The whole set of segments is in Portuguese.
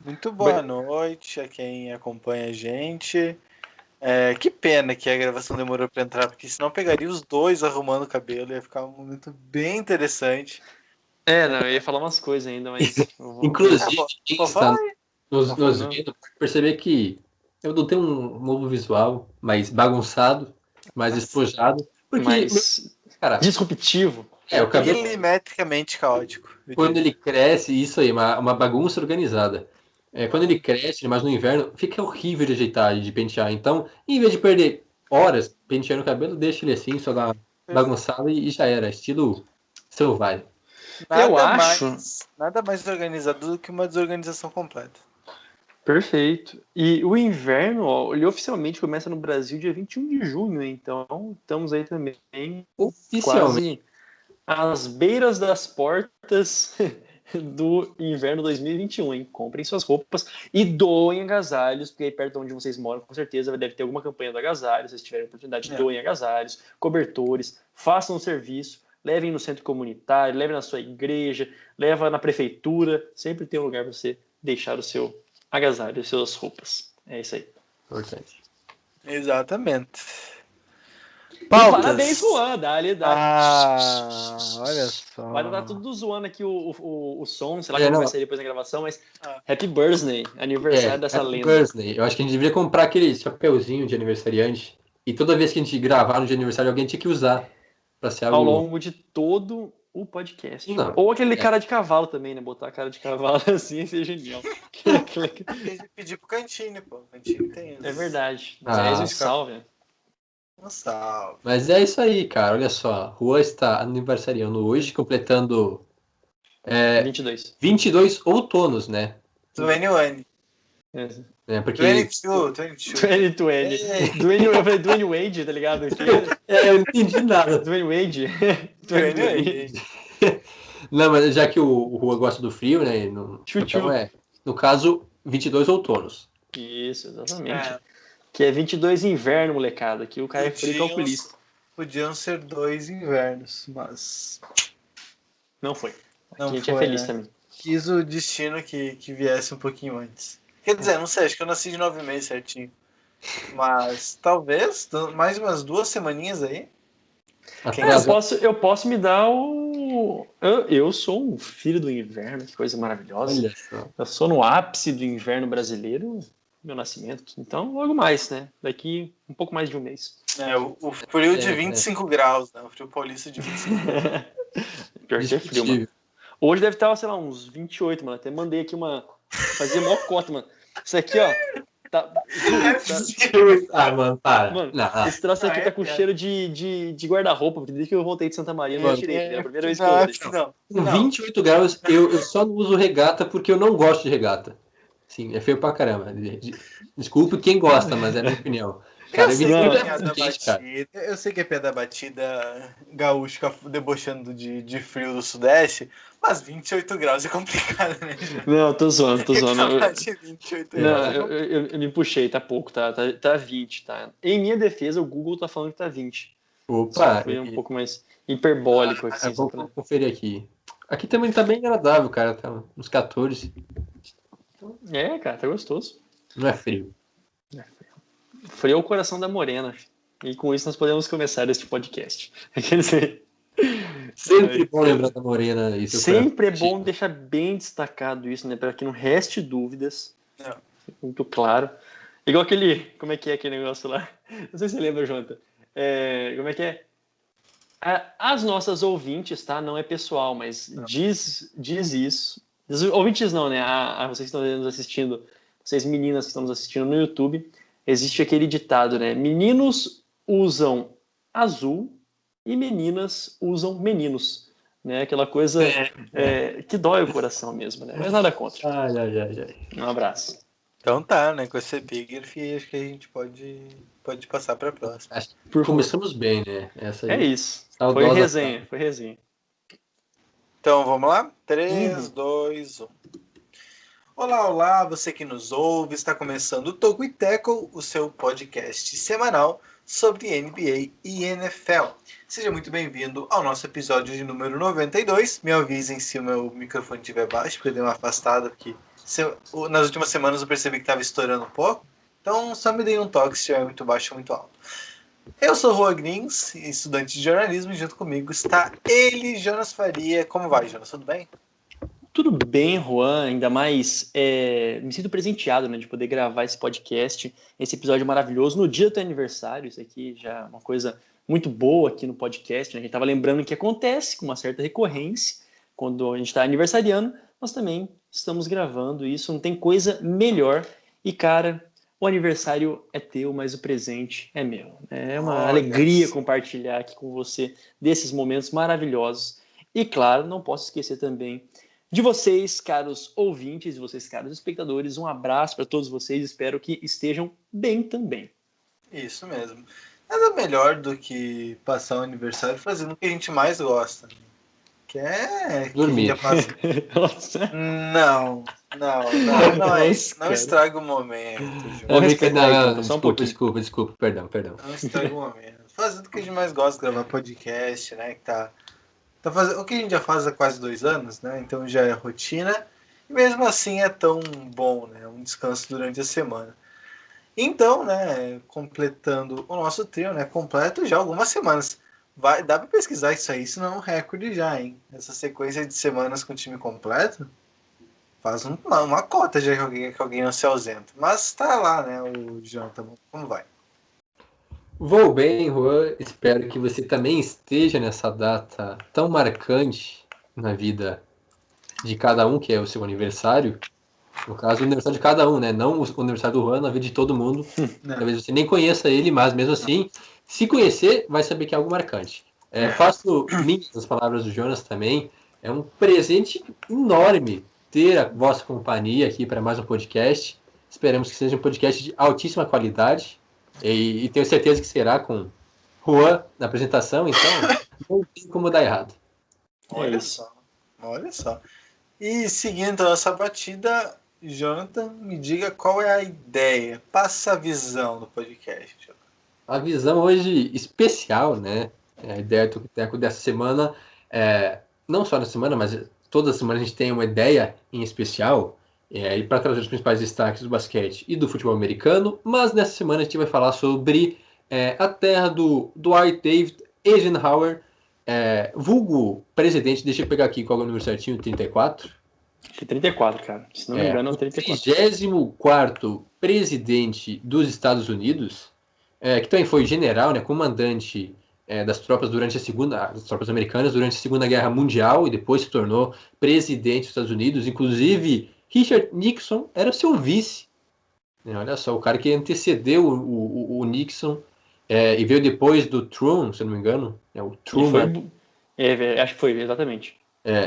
Muito boa noite a quem acompanha a gente. Que pena que a gravação demorou para entrar, porque senão pegaria os dois arrumando o cabelo, ia ficar um momento bem interessante. Não, eu ia falar umas coisas ainda, mas... Inclusive, quem está nos não. vendo pode perceber que eu não tenho um novo visual mais bagunçado, mais despojado, porque, mais cara, disruptivo. o cabelo, Milimetricamente caótico. quando ele cresce, isso aí, uma bagunça organizada. Quando ele cresce, mas no inverno, fica horrível de ajeitar e de pentear. Então, em vez de perder horas penteando o cabelo, deixa ele assim, só dá bagunçado e já era. Estilo selvagem. Nada mais organizado do que uma desorganização completa. Perfeito. E o inverno, ele oficialmente começa no Brasil dia 21 de junho, então estamos aí também quase às beiras das portas do inverno 2021, hein? Comprem suas roupas e doem agasalhos, porque aí perto de onde vocês moram, com certeza deve ter alguma campanha do agasalho, se vocês tiverem oportunidade, doem agasalhos, cobertores, façam o serviço, levem no centro comunitário, levem na sua igreja, leva na prefeitura, sempre tem um lugar para você deixar o seu agasalho, as suas roupas. É isso aí. Importante. Exatamente. Parabéns, Juan. Dá-lhe. Olha só. Vai dar tudo zoando aqui o som, sei lá como vai ser depois da gravação, mas Happy Birthday, aniversário dessa lenda. Birthday. Eu acho que a gente deveria comprar aquele chapeuzinho de aniversariante e toda vez que a gente gravar no dia de aniversário, alguém tinha que usar pra ser algo... Ao longo de todo o podcast. Não. Ou aquele cara de cavalo também, né? Botar a cara de cavalo assim ia ser genial. Pedir pro Cantine, pô. Cantine tem isso. É verdade. Um salve. Um salve. Mas é isso aí, cara. Olha só. Juan está aniversariando hoje, completando 22 outonos, né? 21. Porque... 2020. Eu falei Dwayne Wade, tá ligado? Eu não entendi nada. Dwayne Wade. Não, mas já que o Juan gosta do frio, né? Então no caso, 22 outonos. Isso, exatamente. Que é 22 inverno, molecada. Que o cara é frio calculista. Podiam ser 2 invernos, mas... Não foi. A gente é feliz também. Quis o destino que viesse um pouquinho antes. Quer dizer, não sei, acho que eu nasci de 9 meses certinho. Mas talvez, mais umas 2 semaninhas aí. Eu posso me dar o... Eu sou um filho do inverno, que coisa maravilhosa. Olha só. Eu sou no ápice do inverno brasileiro, meu nascimento. Então, logo mais, né? Daqui um pouco mais de um mês. O frio de 25 graus, né? O frio paulista de 25 graus. Pior que é frio, mano. Hoje deve estar, sei lá, uns 28, mano. Até mandei aqui fazia mó cota, mano. Isso aqui, ó. Mano, para. Mano, esse troço aqui tá com cheiro de guarda-roupa, porque desde que eu voltei de Santa Maria, eu tirei. É a primeira vez que eu deixo. Com 28 graus, eu só não uso regata porque eu não gosto de regata. Sim, é feio pra caramba. Desculpe quem gosta, mas é a minha opinião. Cara, eu sei que é piada batida gaúcho gaúcho debochando de frio do Sudeste, mas 28 graus é complicado, né? Não, tô zoando. Eu me puxei, tá pouco, tá 20, tá? Em minha defesa, o Google tá falando que tá 20. Opa! Foi um pouco mais hiperbólico aqui. Vou conferir aqui. Aqui também tá bem agradável, cara, tá uns 14. Cara, tá gostoso. Não é frio. Frio é o coração da morena. E com isso nós podemos começar este podcast. Sempre bom lembrar da morena. Sempre é bom deixar bem destacado isso, né? Para que não reste dúvidas. Muito claro. Igual aquele... Como é que é aquele negócio lá? Não sei se você lembra, Jonathan. Como é que é? As nossas ouvintes, tá? Não é pessoal, mas diz isso. Ouvintes não, né? Vocês que estão nos assistindo, vocês meninas que estão nos assistindo no YouTube, existe aquele ditado, né? Meninos usam azul e meninas usam meninos, né? Aquela coisa que dói o coração mesmo, né? Mas nada contra. Um abraço. Então tá, né? Com esse epígrafe, acho que a gente pode passar para a próxima. Começamos bem, né? Essa aí. Isso. Foi resenha. Então vamos lá? 3, 2, 1. Olá, você que nos ouve, está começando o Toco e Tackle, o seu podcast semanal sobre NBA e NFL. Seja muito bem-vindo ao nosso episódio de número 92. Me avisem se o meu microfone estiver baixo, porque eu dei uma afastada, porque nas últimas semanas eu percebi que estava estourando um pouco. Então só me dei um toque se estiver muito baixo ou muito alto. Eu sou o Juan Grins, estudante de jornalismo, e junto comigo está ele, Jonas Faria. Como vai, Jonas? Tudo bem? Tudo bem, Juan, ainda mais me sinto presenteado, né, de poder gravar esse podcast, esse episódio maravilhoso no dia do teu aniversário. Isso aqui já é uma coisa muito boa aqui no podcast, né? A gente estava lembrando que acontece com uma certa recorrência quando a gente está aniversariando, nós também estamos gravando isso, não tem coisa melhor. E, cara, o aniversário é teu, mas o presente é meu. É uma alegria compartilhar aqui com você desses momentos maravilhosos. E, claro, não posso esquecer também de vocês, caros ouvintes, e vocês, caros espectadores. Um abraço para todos vocês, espero que estejam bem também. Isso mesmo. Nada melhor do que passar o aniversário fazendo o que a gente mais gosta. Que é... dormir. Não estraga o momento, Desculpa, perdão. Não estraga o momento. Fazendo o que a gente mais gosta, gravar podcast, né? Que fazendo, o que a gente já faz há quase 2 anos, né? Então já é rotina. E mesmo assim é tão bom, né? Um descanso durante a semana. Então, né? Completando o nosso trio, né? Completo já algumas semanas. Dá pra pesquisar isso aí, senão é um recorde já, hein? Essa sequência de semanas com o time completo faz uma cota já que alguém não se ausenta. Mas tá lá, né? O Jonathan, como vai? Vou bem, Juan. Espero que você também esteja nessa data tão marcante na vida de cada um, que é o seu aniversário. No caso, o aniversário de cada um, né? Não o aniversário do Juan, na vida de todo mundo. Talvez você nem conheça ele, mas mesmo assim, se conhecer, vai saber que é algo marcante. Faço minhas as palavras do Jonas também. É um presente enorme ter a vossa companhia aqui para mais um podcast. Esperamos que seja um podcast de altíssima qualidade. E tenho certeza que será com Juan na apresentação, então não tem como dar errado. Olha só. E seguindo a nossa batida, Jonathan, me diga qual é a ideia. Passa a visão do podcast. A visão hoje especial, né? A ideia do Teco dessa semana, não só na semana, mas toda semana a gente tem uma ideia em especial, e para trazer os principais destaques do basquete e do futebol americano, mas nessa semana a gente vai falar sobre a terra do Dwight David Eisenhower, vulgo presidente, deixa eu pegar aqui qual é o número certinho, 34? Acho que 34, cara. Se não me engano, é o 34. 34º presidente dos Estados Unidos, que também foi general, né, comandante das tropas das tropas americanas durante a Segunda Guerra Mundial e depois se tornou presidente dos Estados Unidos. Inclusive, Richard Nixon era seu vice. Olha só, o cara que antecedeu o Nixon e veio depois do Truman, se eu não me engano. O Truman. Acho que foi, exatamente.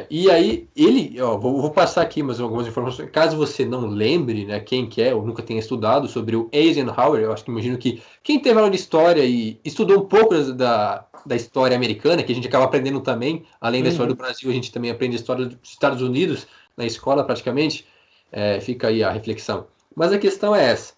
E aí, ele, vou passar aqui mais algumas informações, caso você não lembre, né, quem que é, ou nunca tenha estudado sobre o Eisenhower. Eu acho que imagino que quem teve aula de história e estudou um pouco da história americana, que a gente acaba aprendendo também, além da história do Brasil, a gente também aprende a história dos Estados Unidos na escola praticamente, fica aí a reflexão. Mas a questão é essa,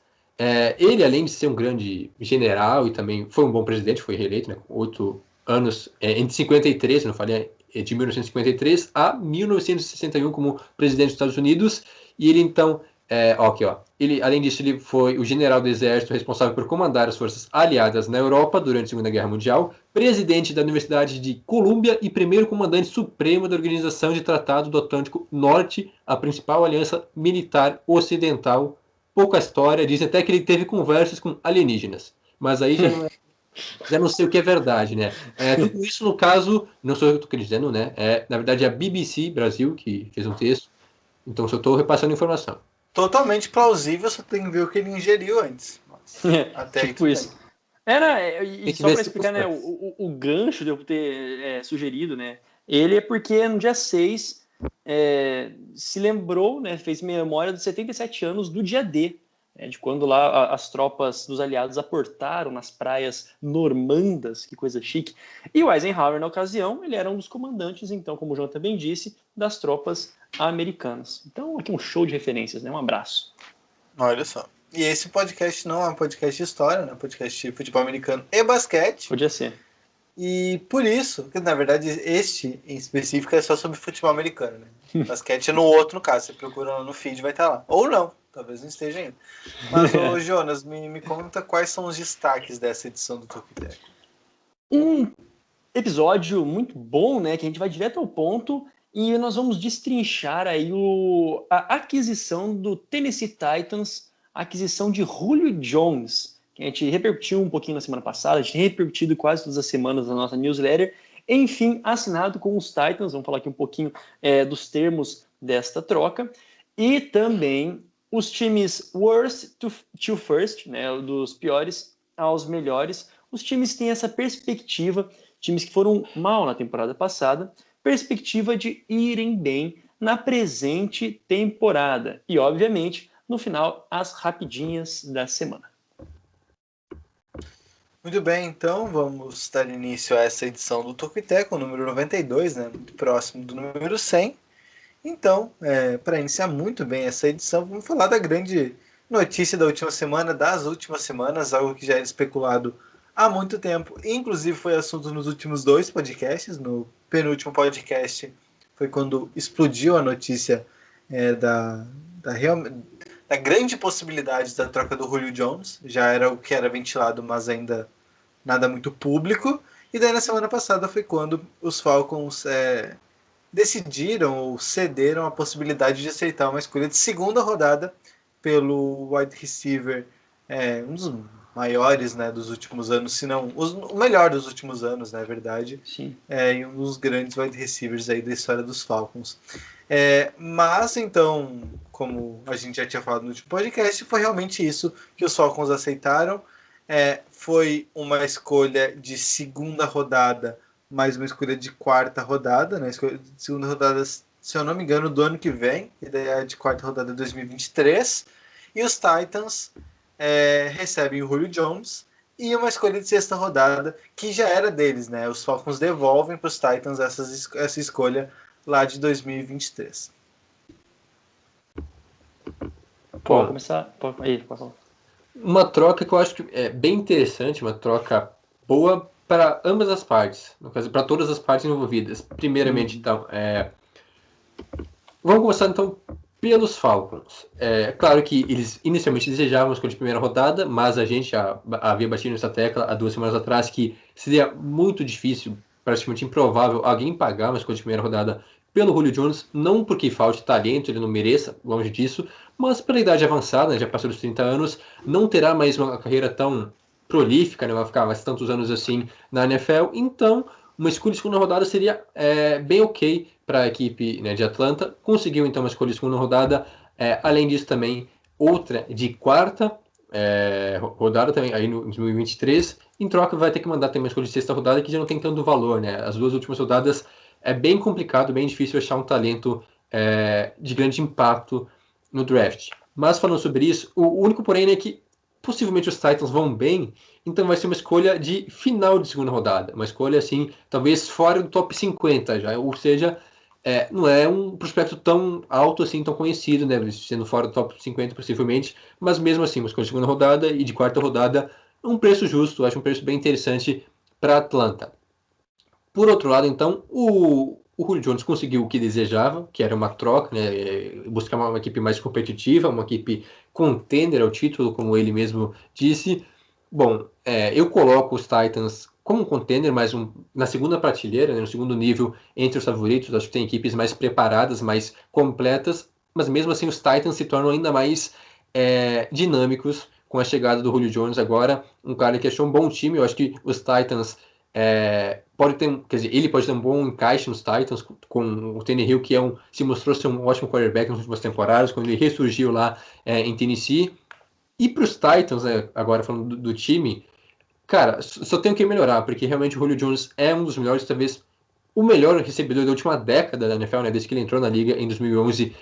ele, além de ser um grande general e também foi um bom presidente, foi reeleito, né, com 8 anos, entre 53, não falei, de 1953 a 1961 como presidente dos Estados Unidos, e ele então, ele, além disso, ele foi o general do exército responsável por comandar as forças aliadas na Europa durante a Segunda Guerra Mundial, presidente da Universidade de Colômbia e primeiro comandante supremo da Organização de Tratado do Atlântico Norte, a principal aliança militar ocidental. Pouca história, diz até que ele teve conversas com alienígenas, mas aí já não sei o que é verdade, né? Tudo isso, no caso, não sou eu que estou dizendo, né? Na verdade, é a BBC Brasil que fez um texto. Então, só estou repassando informação. Totalmente plausível, só tem que ver o que ele ingeriu antes. Até tipo isso. E só para explicar, né? O gancho de eu ter sugerido, né? Ele é porque no dia 6 se lembrou, né? Fez memória dos 77 anos do dia D. De quando lá as tropas dos aliados aportaram nas praias normandas, que coisa chique. E o Eisenhower, na ocasião, ele era um dos comandantes, então, como o João também disse, das tropas americanas. Então, aqui um show de referências, né? Um abraço. Olha só. E esse podcast não é um podcast de história, né? É um podcast de futebol americano e basquete. Podia ser. E por isso, que na verdade este em específico é só sobre futebol americano, né? Basquete é no outro, no caso, você procura no feed vai estar lá. Ou não, talvez não esteja ainda. Mas, ô Jonas, me conta quais são os destaques dessa edição do Toco e Teco. Um episódio muito bom, né? Que a gente vai direto ao ponto e nós vamos destrinchar aí a aquisição do Tennessee Titans, a aquisição de Julio Jones, que a gente repercutiu um pouquinho na semana passada, a gente tem repercutido quase todas as semanas na nossa newsletter. Enfim, assinado com os Titans, vamos falar aqui um pouquinho dos termos desta troca. E também os times worst to first, né, dos piores aos melhores. Os times têm essa perspectiva, times que foram mal na temporada passada, perspectiva de irem bem na presente temporada. E, obviamente, no final, as rapidinhas da semana. Muito bem, então vamos dar início a essa edição do Toco e Teco, número 92, né, muito próximo do número 100. Então, para iniciar muito bem essa edição, vamos falar da grande notícia da última semana, das últimas semanas, algo que já era especulado há muito tempo, inclusive foi assunto nos últimos 2 podcasts. No penúltimo podcast foi quando explodiu a notícia da grande possibilidade da troca do Julio Jones. Já era o que era ventilado, mas ainda nada muito público. E daí na semana passada foi quando os Falcons decidiram ou cederam a possibilidade de aceitar uma escolha de segunda rodada pelo wide receiver, um dos maiores, né, dos últimos anos, se não o melhor dos últimos anos, na verdade. Sim. E um dos grandes wide receivers aí da história dos Falcons. Mas então, como a gente já tinha falado no último podcast, foi realmente isso que os Falcons aceitaram. Foi uma escolha de segunda rodada, mais uma escolha de quarta rodada, né? Escolha de segunda rodada, se eu não me engano, do ano que vem, e daí a de quarta rodada de 2023. E os Titans recebem o Julio Jones e uma escolha de sexta rodada, que já era deles, né? Os Falcons devolvem para os Titans essa escolha lá de 2023. Pode começar? Pode falar. Uma troca que eu acho que é bem interessante, uma troca boa para ambas as partes, no caso, para todas as partes envolvidas. Primeiramente, então, vamos começar então pelos Falcons. Claro que eles inicialmente desejavam uma escolha de primeira rodada, mas a gente já havia batido nessa tecla há 2 semanas atrás que seria muito difícil, praticamente improvável, alguém pagar uma escolha de primeira rodada pelo Julio Jones, não porque falte talento, ele não mereça, longe disso, mas pela idade avançada, já passou dos 30 anos, não terá mais uma carreira tão prolífica, né, vai ficar mais tantos anos assim na NFL, então uma escolha de segunda rodada seria bem ok para a equipe, né, de Atlanta. Conseguiu então uma escolha de segunda rodada, além disso também outra de quarta rodada também aí no 2023. Em troca vai ter que mandar também uma escolha de sexta rodada que já não tem tanto valor, né? As 2 últimas rodadas é bem complicado, bem difícil achar um talento de grande impacto no draft. Mas falando sobre isso, o único porém é que possivelmente os Titans vão bem, então vai ser uma escolha de final de segunda rodada, uma escolha assim, talvez fora do top 50 já, ou seja, não é um prospecto tão alto assim, tão conhecido, né, sendo fora do top 50 possivelmente, mas mesmo assim, uma escolha de segunda rodada e de quarta rodada, um preço justo, acho um preço bem interessante para Atlanta. Por outro lado, então, o Julio Jones conseguiu o que desejava, que era uma troca, né, buscar uma equipe mais competitiva, uma equipe contender ao título, como ele mesmo disse. Bom, eu coloco os Titans como um contender, mas na segunda prateleira, né, no segundo nível, entre os favoritos. Acho que tem equipes mais preparadas, mais completas, mas mesmo assim os Titans se tornam ainda mais dinâmicos com a chegada do Julio Jones agora, um cara que achou um bom time. Eu acho que os Titans ele pode ter um bom encaixe nos Titans com o Tannehill, que se mostrou ser um ótimo quarterback nas últimas temporadas, quando ele ressurgiu lá em Tennessee. E para os Titans, agora falando do time, cara, só tem o que melhorar, porque realmente o Julio Jones é um dos melhores, talvez o melhor recebedor da última década da NFL, né, desde que ele entrou na liga em 2011.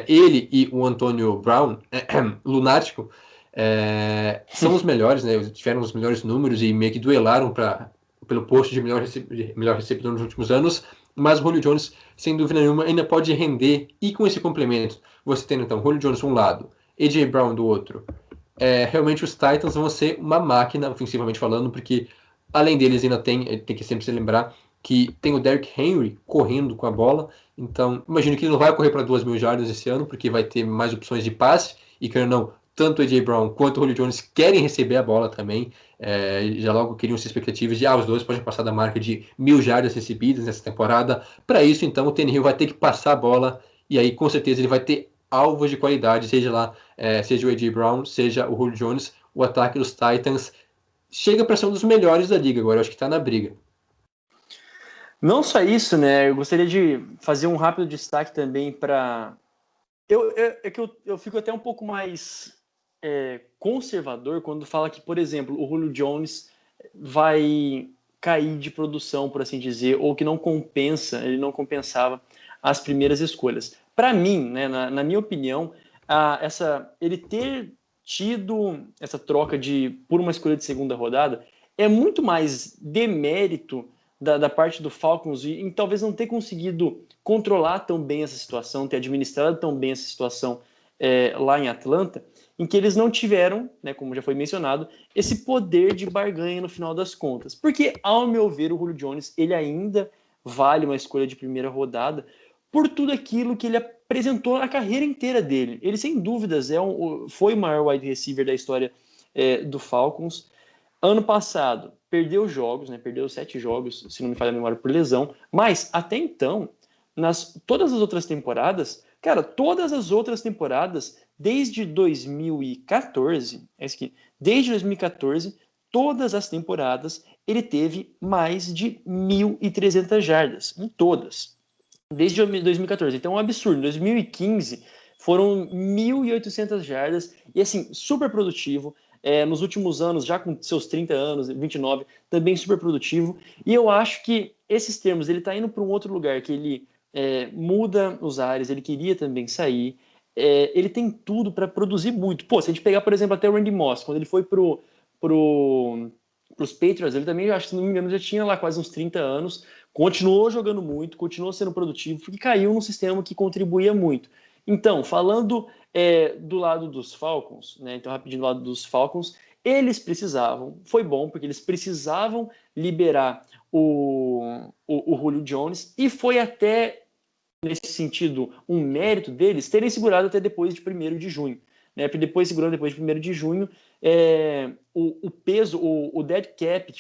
Ele e o Antonio Brown, lunático, são os melhores, né, tiveram os melhores números e meio que duelaram pelo posto de melhor recebedor nos últimos anos, mas o Julio Jones, sem dúvida nenhuma, ainda pode render, e com esse complemento, você tendo então Julio Jones de um lado, A.J. Brown do outro, realmente os Titans vão ser uma máquina, ofensivamente falando, porque Além deles, ainda tem que sempre se lembrar que tem o Derrick Henry correndo com a bola. Então, imagino que ele não vai correr para 2.000 jardas esse ano, porque vai ter mais opções de passe. E, querendo ou não, tanto o A.J. Brown quanto o Julio Jones querem receber a bola também. Já logo criam-se expectativas de os dois podem passar da marca de 1.000 jardas recebidas nessa temporada. Para isso, então, o Tannehill vai ter que passar a bola. E aí, com certeza, ele vai ter alvos de qualidade, seja lá, seja o A.J. Brown, seja o Julio Jones. O ataque dos Titans chega para ser um dos melhores da liga agora. Eu acho que está na briga. Não só isso, né? Eu gostaria de fazer um rápido destaque também para... Eu fico até um pouco mais conservador quando fala que, por exemplo, o Julio Jones vai cair de produção, por assim dizer, ou que ele não compensava as primeiras escolhas. Para mim, né, na minha opinião, ele ter tido essa troca por uma escolha de segunda rodada é muito mais demérito da parte do Falcons em talvez não ter conseguido controlar tão bem essa situação, ter administrado tão bem essa situação lá em Atlanta, em que eles não tiveram, né, como já foi mencionado, esse poder de barganha no final das contas. Porque, ao meu ver, o Julio Jones ele ainda vale uma escolha de primeira rodada por tudo aquilo que ele apresentou na carreira inteira dele. Ele, sem dúvidas, foi o maior wide receiver da história do Falcons. Ano passado, perdeu jogos, né? Perdeu 7 jogos, se não me falha a memória, por lesão. Mas, até então, todas as outras temporadas, cara, todas as outras temporadas, desde 2014, desde 2014, todas as temporadas, ele teve mais de 1.300 jardas, em todas. Desde 2014. Então, é um absurdo. Em 2015, foram 1.800 jardas, e assim, super produtivo. Nos últimos anos, já com seus 30 anos, 29, também super produtivo. E eu acho que esses termos, ele está indo para um outro lugar, que ele muda os ares, ele queria também sair. Ele tem tudo para produzir muito. Pô, se a gente pegar, por exemplo, até o Randy Moss, quando ele foi pros Patriots, ele também, acho que se não me engano, já tinha lá quase uns 30 anos, continuou jogando muito, continuou sendo produtivo, porque caiu num sistema que contribuía muito. Então, falando do lado dos Falcons, né? Então, rapidinho do lado dos Falcons, eles precisavam, foi bom, porque eles precisavam liberar o Julio Jones, e foi até, nesse sentido, um mérito deles terem segurado até depois de 1º de junho. Né? Segurando depois de 1º de junho, o peso, o dead cap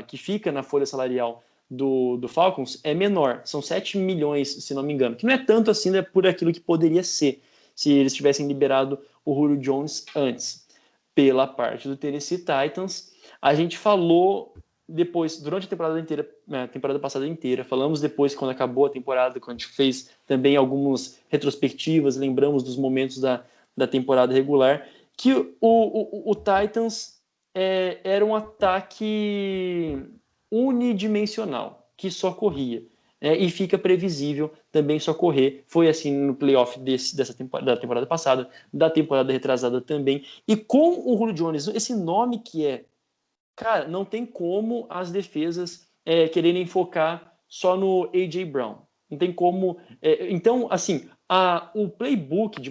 que fica na folha salarial do Falcons é menor, são 7 milhões, se não me engano, que não é tanto assim, né, por aquilo que poderia ser, se eles tivessem liberado o Julio Jones antes. Pela parte do Tennessee Titans, a gente falou depois, durante a temporada inteira, temporada passada inteira, falamos depois quando acabou a temporada, quando a gente fez também algumas retrospectivas, lembramos dos momentos da temporada regular, que o Titans era um ataque unidimensional, que só corria. E fica previsível também só correr. Foi assim no playoff da temporada passada, da temporada retrasada também. E com o Julio Jones, esse nome que cara, não tem como as defesas quererem focar só no A.J. Brown. Não tem como... então, assim, o playbook,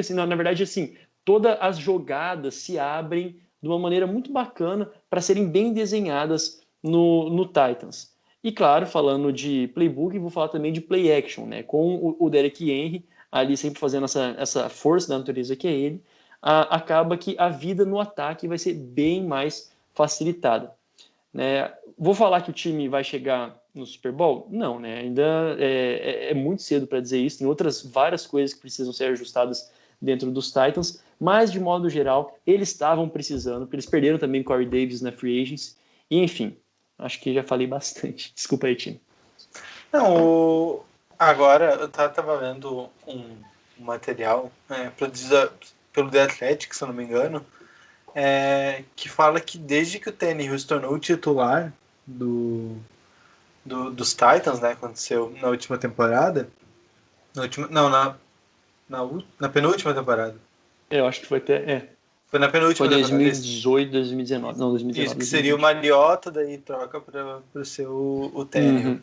assim, na verdade, assim, todas as jogadas se abrem de uma maneira muito bacana para serem bem desenhadas no Titans. E, claro, falando de playbook, vou falar também de play action, né? Com o Derrick Henry ali sempre fazendo essa força da natureza que é ele, acaba que a vida no ataque vai ser bem mais facilitada. Né? Vou falar que o time vai chegar no Super Bowl? Não, né? Ainda é muito cedo para dizer isso. Tem várias coisas que precisam ser ajustadas dentro dos Titans, mas de modo geral, eles estavam precisando, porque eles perderam também Corey Davis na Free Agents, e enfim, acho que já falei bastante. Desculpa aí, time. Não, agora eu tava vendo um material produzido pelo The Athletic, se eu não me engano, que fala que desde que o Tannehill se tornou o titular dos Titans, né, aconteceu na última temporada, na penúltima temporada. Eu acho que foi até... Foi na penúltima temporada. Foi 2018, 2019. Não, 2019. Isso, que seria o Mariota, daí troca para ser o Tannehill.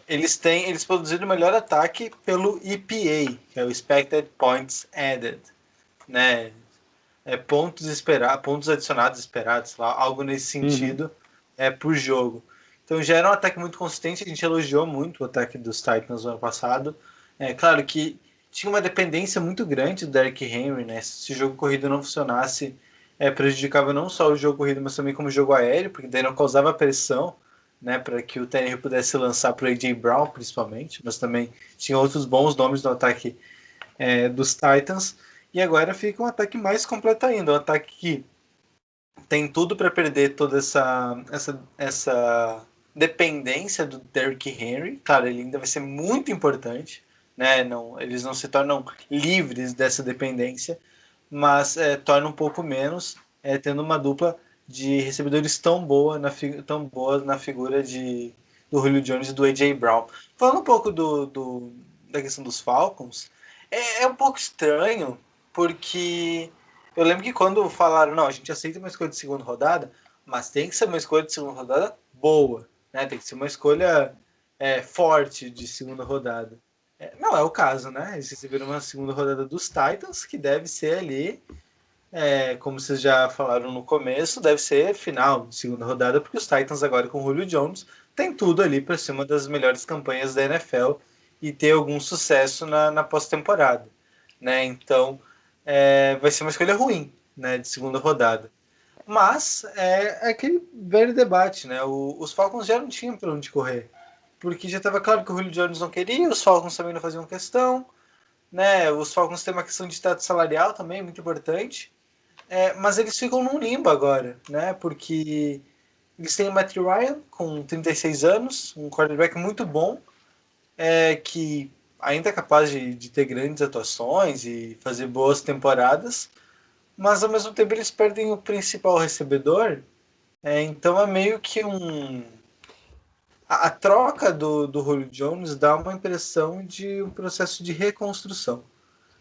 Eles produziram o melhor ataque pelo EPA, que é o Expected Points Added, né? pontos adicionados esperados, lá, algo nesse sentido, por jogo. Então já era um ataque muito consistente, a gente elogiou muito o ataque dos Titans no ano passado. Claro que tinha uma dependência muito grande do Derrick Henry, né? Se o jogo corrido não funcionasse, prejudicava não só o jogo corrido, mas também como o jogo aéreo, porque daí não causava pressão, né, para que o Tannehill pudesse lançar para o A.J. Brown, principalmente, mas também tinha outros bons nomes no ataque dos Titans. E agora fica um ataque mais completo ainda, um ataque que tem tudo para perder toda essa dependência do Derrick Henry. Claro, ele ainda vai ser muito importante, né? Eles não se tornam livres dessa dependência, mas torna um pouco menos, tendo uma dupla de recebedores tão boa na figura do Julio Jones e do A.J. Brown. Falando um pouco da questão dos Falcons, é um pouco estranho, porque eu lembro que quando falaram, não, a gente aceita uma escolha de segunda rodada, mas tem que ser uma escolha de segunda rodada boa, né? Tem que ser uma escolha forte de segunda rodada. Não é o caso, né? Eles receberam uma segunda rodada dos Titans, que deve ser ali, como vocês já falaram no começo, deve ser final de segunda rodada, porque os Titans agora com o Julio Jones tem tudo ali para ser uma das melhores campanhas da NFL e ter algum sucesso na pós-temporada, né? Então vai ser uma escolha ruim, né, de segunda rodada. Mas é aquele velho debate, né? Os Falcons já não tinham para onde correr, porque já estava claro que o Julio Jones não queria, os Falcons também não faziam questão, né? Os Falcons têm uma questão de teto salarial também muito importante, mas eles ficam num limbo agora, né? Porque eles têm o Matt Ryan com 36 anos, um quarterback muito bom, que ainda é capaz de ter grandes atuações e fazer boas temporadas, mas ao mesmo tempo eles perdem o principal recebedor, então é meio que a troca do Julio Jones dá uma impressão de um processo de reconstrução.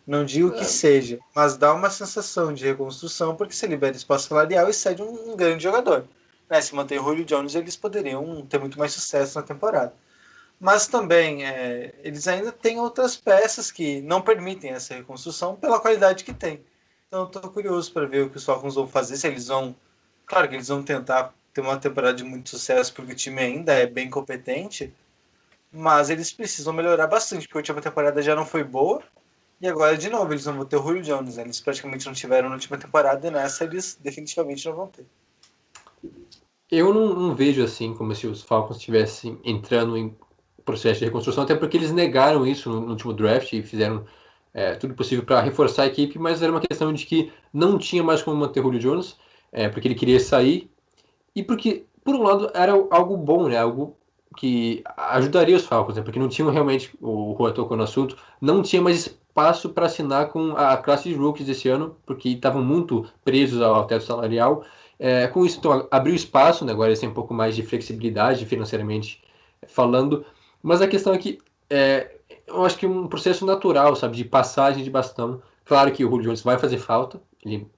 Não digo que seja, mas dá uma sensação de reconstrução, porque você libera espaço salarial e cede um grande jogador. Né? Se mantém o Julio Jones, eles poderiam ter muito mais sucesso na temporada. Mas também eles ainda têm outras peças que não permitem essa reconstrução pela qualidade que tem. Então eu estou curioso para ver o que os Falcons vão fazer, se eles vão... Claro que eles vão tentar ter uma temporada de muito sucesso, porque o time ainda é bem competente, mas eles precisam melhorar bastante, porque a última temporada já não foi boa, e agora, de novo, eles não vão ter o Julio Jones, né? Eles praticamente não tiveram na última temporada, e nessa eles definitivamente não vão ter. Eu não vejo assim como se os Falcons estivessem entrando em processo de reconstrução, até porque eles negaram isso no último draft e fizeram tudo possível para reforçar a equipe, mas era uma questão de que não tinha mais como manter o Julio Jones, porque ele queria sair, e porque, por um lado, era algo bom, né? Algo que ajudaria os Falcons, né? Porque não tinham realmente, o Juan tocou no assunto, não tinha mais espaço para assinar com a classe de rookies desse ano, porque estavam muito presos ao teto salarial. Com isso, então, abriu espaço, né? Agora eles têm um pouco mais de flexibilidade financeiramente falando, mas a questão é que eu acho que é um processo natural, sabe, de passagem de bastão. Claro que o Julio Jones vai fazer falta, ele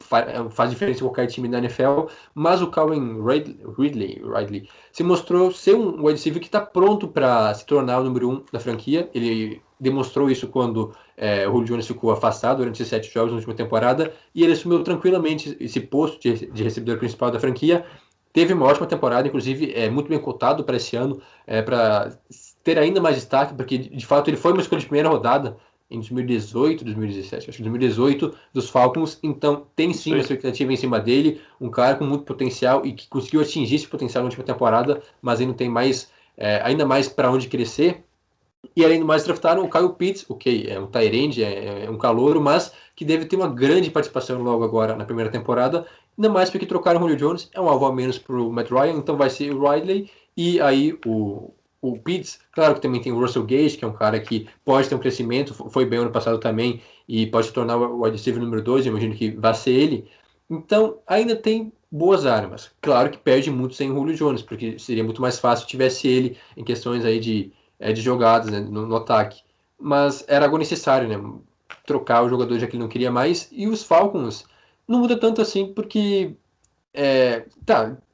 faz diferença em qualquer time da NFL, mas o Calvin Ridley se mostrou ser um wide receiver que está pronto para se tornar o número 1 da franquia. Ele demonstrou isso quando o Julio Jones ficou afastado durante 7 jogos na última temporada, e ele assumiu tranquilamente esse posto de recebedor principal da franquia. Teve uma ótima temporada, inclusive muito bem cotado para esse ano, para ter ainda mais destaque, porque de fato ele foi uma escolha de primeira rodada em 2018, 2017, acho que 2018, dos Falcons, então tem sim uma expectativa em cima dele, um cara com muito potencial e que conseguiu atingir esse potencial na última temporada, mas ainda tem mais, ainda mais para onde crescer. E além do mais, draftaram o Kyle Pitts, é um tight end, é um calouro, mas que deve ter uma grande participação logo agora na primeira temporada, ainda mais porque trocaram o Julio Jones, é um alvo a menos para o Matt Ryan, então vai ser o Ridley e aí o Pitts. Claro que também tem o Russell Gage, que é um cara que pode ter um crescimento, foi bem ano passado também, e pode se tornar o wide receiver número 2, eu imagino que vai ser ele. Então, ainda tem boas armas. Claro que perde muito sem o Julio Jones, porque seria muito mais fácil se tivesse ele em questões aí de jogadas, né, no ataque. Mas era algo necessário, né, trocar o jogador já que ele não queria mais. E os Falcons não muda tanto assim, porque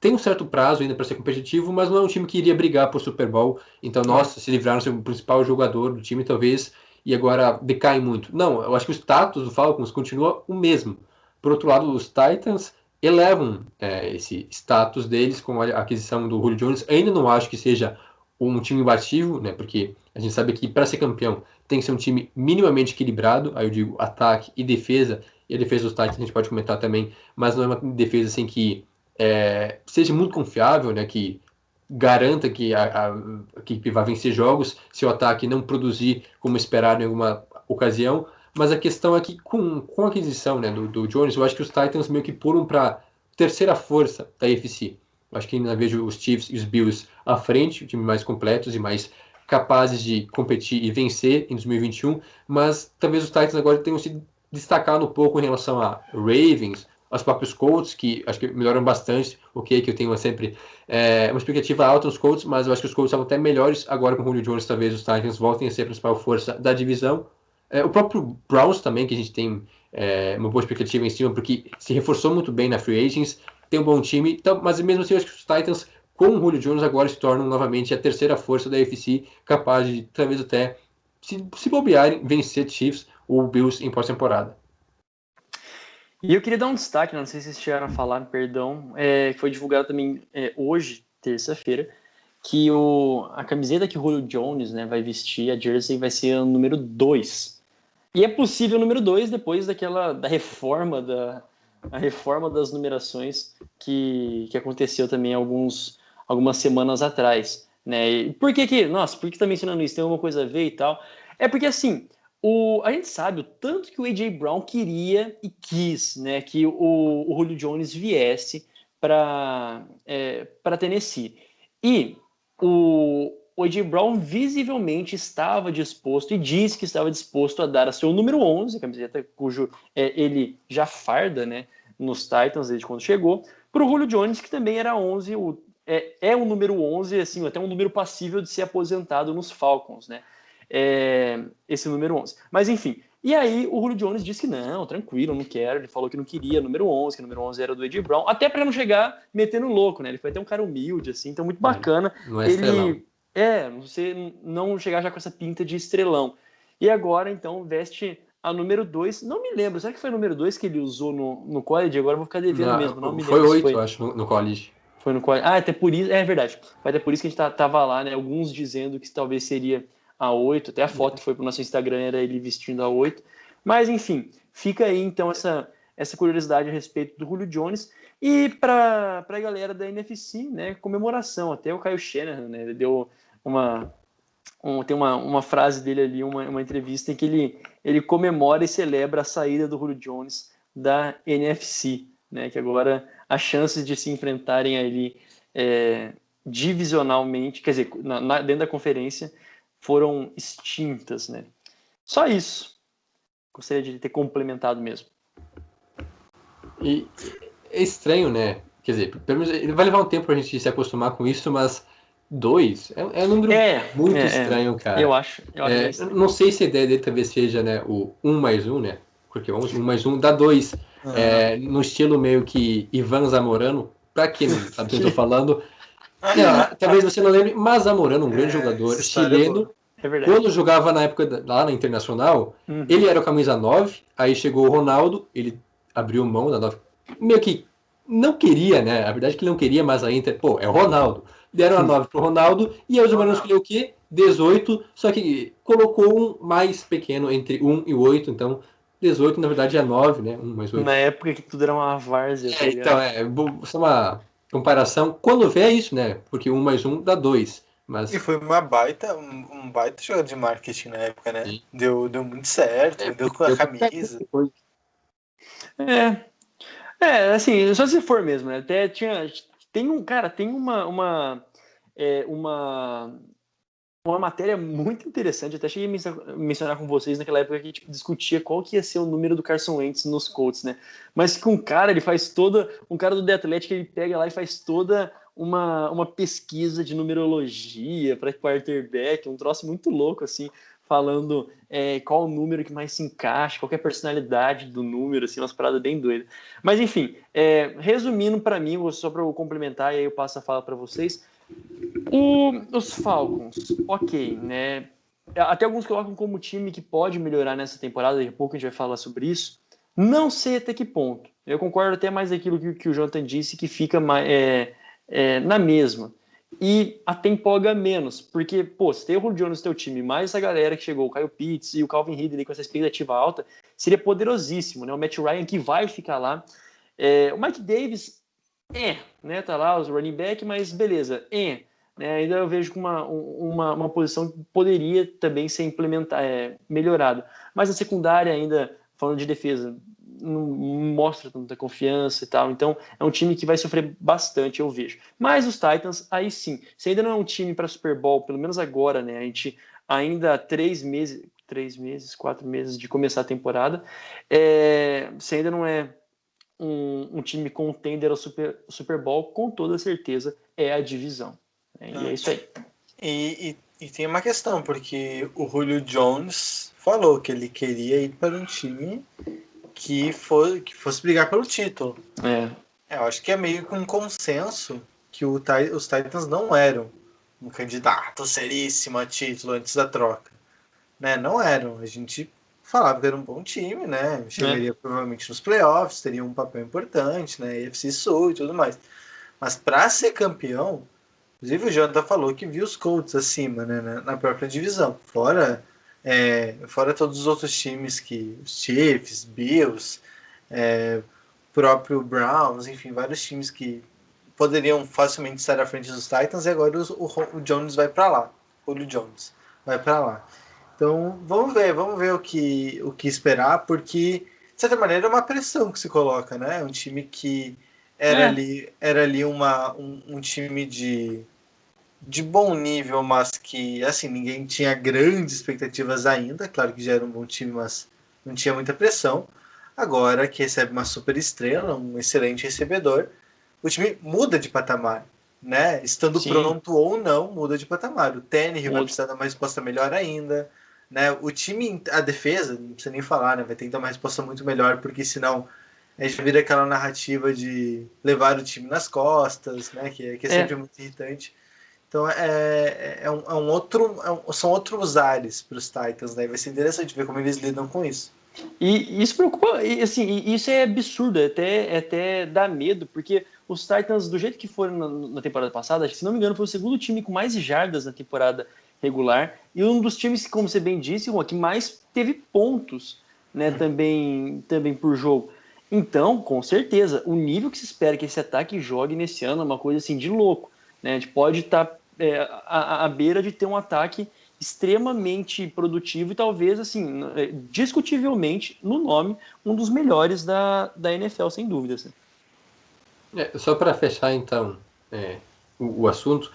tem um certo prazo ainda para ser competitivo, mas não é um time que iria brigar por Super Bowl. Então, nossa, se livraram do seu principal jogador do time, talvez, e agora decai muito. Não, eu acho que o status do Falcons continua o mesmo. Por outro lado, os Titans elevam esse status deles com a aquisição do Julio Jones. Ainda não acho que seja um time imbatível, né? Porque a gente sabe que para ser campeão tem que ser um time minimamente equilibrado. Aí eu digo ataque e defesa. E a defesa dos Titans a gente pode comentar também, mas não é uma defesa assim que seja muito confiável, né? Que garanta que a equipe vai vencer jogos se o ataque não produzir como esperado em alguma ocasião. Mas a questão é que com a aquisição, né, do Jones, eu acho que os Titans meio que pulam para terceira força da AFC. Eu acho que ainda vejo os Chiefs e os Bills à frente, times mais completos e mais capazes de competir e vencer em 2021, mas talvez os Titans agora tenham se destacado um pouco em relação a Ravens, aos próprios Colts, que acho que melhoram bastante, que eu tenho sempre uma expectativa alta nos Colts, mas eu acho que os Colts estavam até melhores agora com o Julio Jones, talvez os Titans voltem a ser a principal força da divisão. O próprio Browns também, que a gente tem uma boa expectativa em cima, porque se reforçou muito bem na Free Agents, tem um bom time, então, mas mesmo assim eu acho que os Titans, com o Julio Jones, agora se tornam novamente a terceira força da AFC, capaz de talvez até, se bobearem, vencer Chiefs ou Bills em pós-temporada. E eu queria dar um destaque, não sei se vocês chegaram a falar, perdão, que foi divulgado também hoje, terça-feira, que a camiseta que o Julio Jones, né, vai vestir, a jersey, vai ser o número 2. E é possível o número 2 depois da reforma das numerações que aconteceu também algumas semanas atrás, né? E por que tá mencionando isso? Tem alguma coisa a ver e tal? É porque, assim, a gente sabe o tanto que o A.J. Brown queria e quis, né, que o Julio Jones viesse para Tennessee. E o A.J. Brown visivelmente estava disposto e disse que estava disposto a dar a seu número 11, a camiseta cujo ele já farda, né, nos Titans desde quando chegou, para o Julio Jones, que também era 11, o número 11, assim, até um número passível de ser aposentado nos Falcons, né? Esse número 11. Mas enfim, e aí o Julio Jones disse que não, tranquilo, não quero. Ele falou que não queria número 11, que o número 11 era do A.J. Brown, até para não chegar metendo louco, né? Ele foi até um cara humilde, assim, então muito bacana. Não é estrelão. Você não chegar já com essa pinta de estrelão. E agora, então, veste a número 2. Não me lembro, será que foi a número 2 que ele usou no college? Agora eu vou ficar devendo mesmo, não me lembro. Foi 8, eu acho, no college. Foi no college. Até por isso, é verdade. Até por isso que a gente tava lá, né? Alguns dizendo que talvez seria a 8, até a foto que foi pro nosso Instagram era ele vestindo a 8. Mas, enfim, fica aí, então, essa curiosidade a respeito do Julio Jones. E para a galera da NFC, né, comemoração. Até o Kyle Shanahan, né, ele deu tem uma frase dele ali, uma entrevista em que ele comemora e celebra a saída do Julio Jones da NFC, né, que agora as chances de se enfrentarem ali divisionalmente, quer dizer, dentro da conferência, foram extintas, né? Só isso. Gostaria de ter complementado mesmo. E é estranho, né? Quer dizer, pelo menos vai levar um tempo pra gente se acostumar com isso, mas 2 é um número muito estranho, cara. Eu acho não sei se a ideia dele talvez seja, né, o 1 mais 1, né? Porque 1 mais 1 dá 2. No estilo meio que Ivan Zamorano. Pra quem não sabe o que eu tô falando, talvez você não lembre, mas Zamorano, um grande jogador chileno, quando jogava na época lá na Internacional, ele era o camisa 9, aí chegou o Ronaldo, ele abriu mão da 9, meio que não queria, né? A verdade é que ele não queria, mas a Inter, é o Ronaldo. Deram a 9 pro Ronaldo, e aí o Zamorano escolheu o quê? 18, só que colocou um mais pequeno entre 1 e 8, então 18 na verdade é 9, né? 1 mais 8. Na época que tudo era uma várzea. Então, só uma comparação. Quando vê é isso, né? Porque 1 mais 1 dá 2. Mas... E foi uma um baita jogada de marketing na época, né? Sim. Deu muito certo, deu com a camisa. Assim, só se for mesmo, né? Até tem uma matéria muito interessante, até cheguei a mencionar com vocês naquela época que a gente discutia qual que ia ser o número do Carson Wentz nos Colts, né? Mas que um cara do The Athletic, ele pega lá e faz toda uma pesquisa de numerologia para quarterback, um troço muito louco, assim, falando qual o número que mais se encaixa, qual que é a personalidade do número, assim, umas paradas bem doidas. Mas, enfim, resumindo para mim, só para eu complementar e aí eu passo a fala para vocês, os Falcons, ok, né? Até alguns colocam como time que pode melhorar nessa temporada, daqui a pouco a gente vai falar sobre isso. Não sei até que ponto, Eu concordo até mais daquilo que o Jonathan disse, que fica na mesma. E até empolga menos, porque, pô, se tem o Julio Jones no teu time, mais essa galera que chegou, o Kyle Pitts e o Calvin Ridley com essa expectativa alta, seria poderosíssimo, né? O Matt Ryan que vai ficar lá. O Mike Davis, né? Tá lá, os running back, mas beleza, né? Ainda eu vejo com uma posição que poderia também ser melhorada. Mas a secundária ainda, falando de defesa, não mostra tanta confiança e tal, então é um time que vai sofrer bastante, eu vejo. Mas os Titans, aí sim, se ainda não é um time para Super Bowl, pelo menos agora, né, a gente ainda há 4 meses de começar a temporada, se ainda não é um time contender ao Super Bowl, com toda certeza é a divisão, né, e é isso aí. E tem uma questão, porque o Julio Jones falou que ele queria ir para um time que fosse brigar pelo título. Eu acho que é meio que um consenso que os Titans não eram um candidato seríssimo a título antes da troca. Né? Não eram. A gente falava que era um bom time, né? Chegaria provavelmente nos playoffs, teria um papel importante, né? AFC Sul e tudo mais. Mas para ser campeão, inclusive o Jonathan falou que viu os Colts acima, né? Na própria divisão. Fora todos os outros times, os Chiefs, Bills, próprio Browns, enfim, vários times que poderiam facilmente estar à frente dos Titans, e agora o Jones vai para lá. O Julio Jones vai para lá. Então, vamos ver o que esperar, porque, de certa maneira, é uma pressão que se coloca, né? Um time que era ali um time de bom nível, mas que, assim, ninguém tinha grandes expectativas ainda. Claro que já era um bom time, mas não tinha muita pressão. Agora que recebe uma super estrela, um excelente recebedor, o time muda de patamar, né? Estando pronto ou não, muda de patamar. O Tannehill vai precisar dar uma resposta melhor ainda, né? O time, a defesa, não precisa nem falar, né? Vai ter que dar uma resposta muito melhor, porque senão a gente vira aquela narrativa de levar o time nas costas, né? Que é sempre muito irritante. Então são outros ares para os Titans, né? Vai ser interessante ver como eles lidam com isso. E isso preocupa, isso é absurdo, até dá medo, porque os Titans, do jeito que foram na temporada passada, se não me engano, foi o segundo time com mais jardas na temporada regular, e um dos times, como você bem disse, que mais teve pontos, né, também por jogo. Então, com certeza, o nível que se espera que esse ataque jogue nesse ano é uma coisa assim de louco, né? A gente pode estar à beira de ter um ataque extremamente produtivo e talvez, assim, discutivelmente, no nome, um dos melhores da NFL, sem dúvida. Assim. Só para fechar, então, o assunto,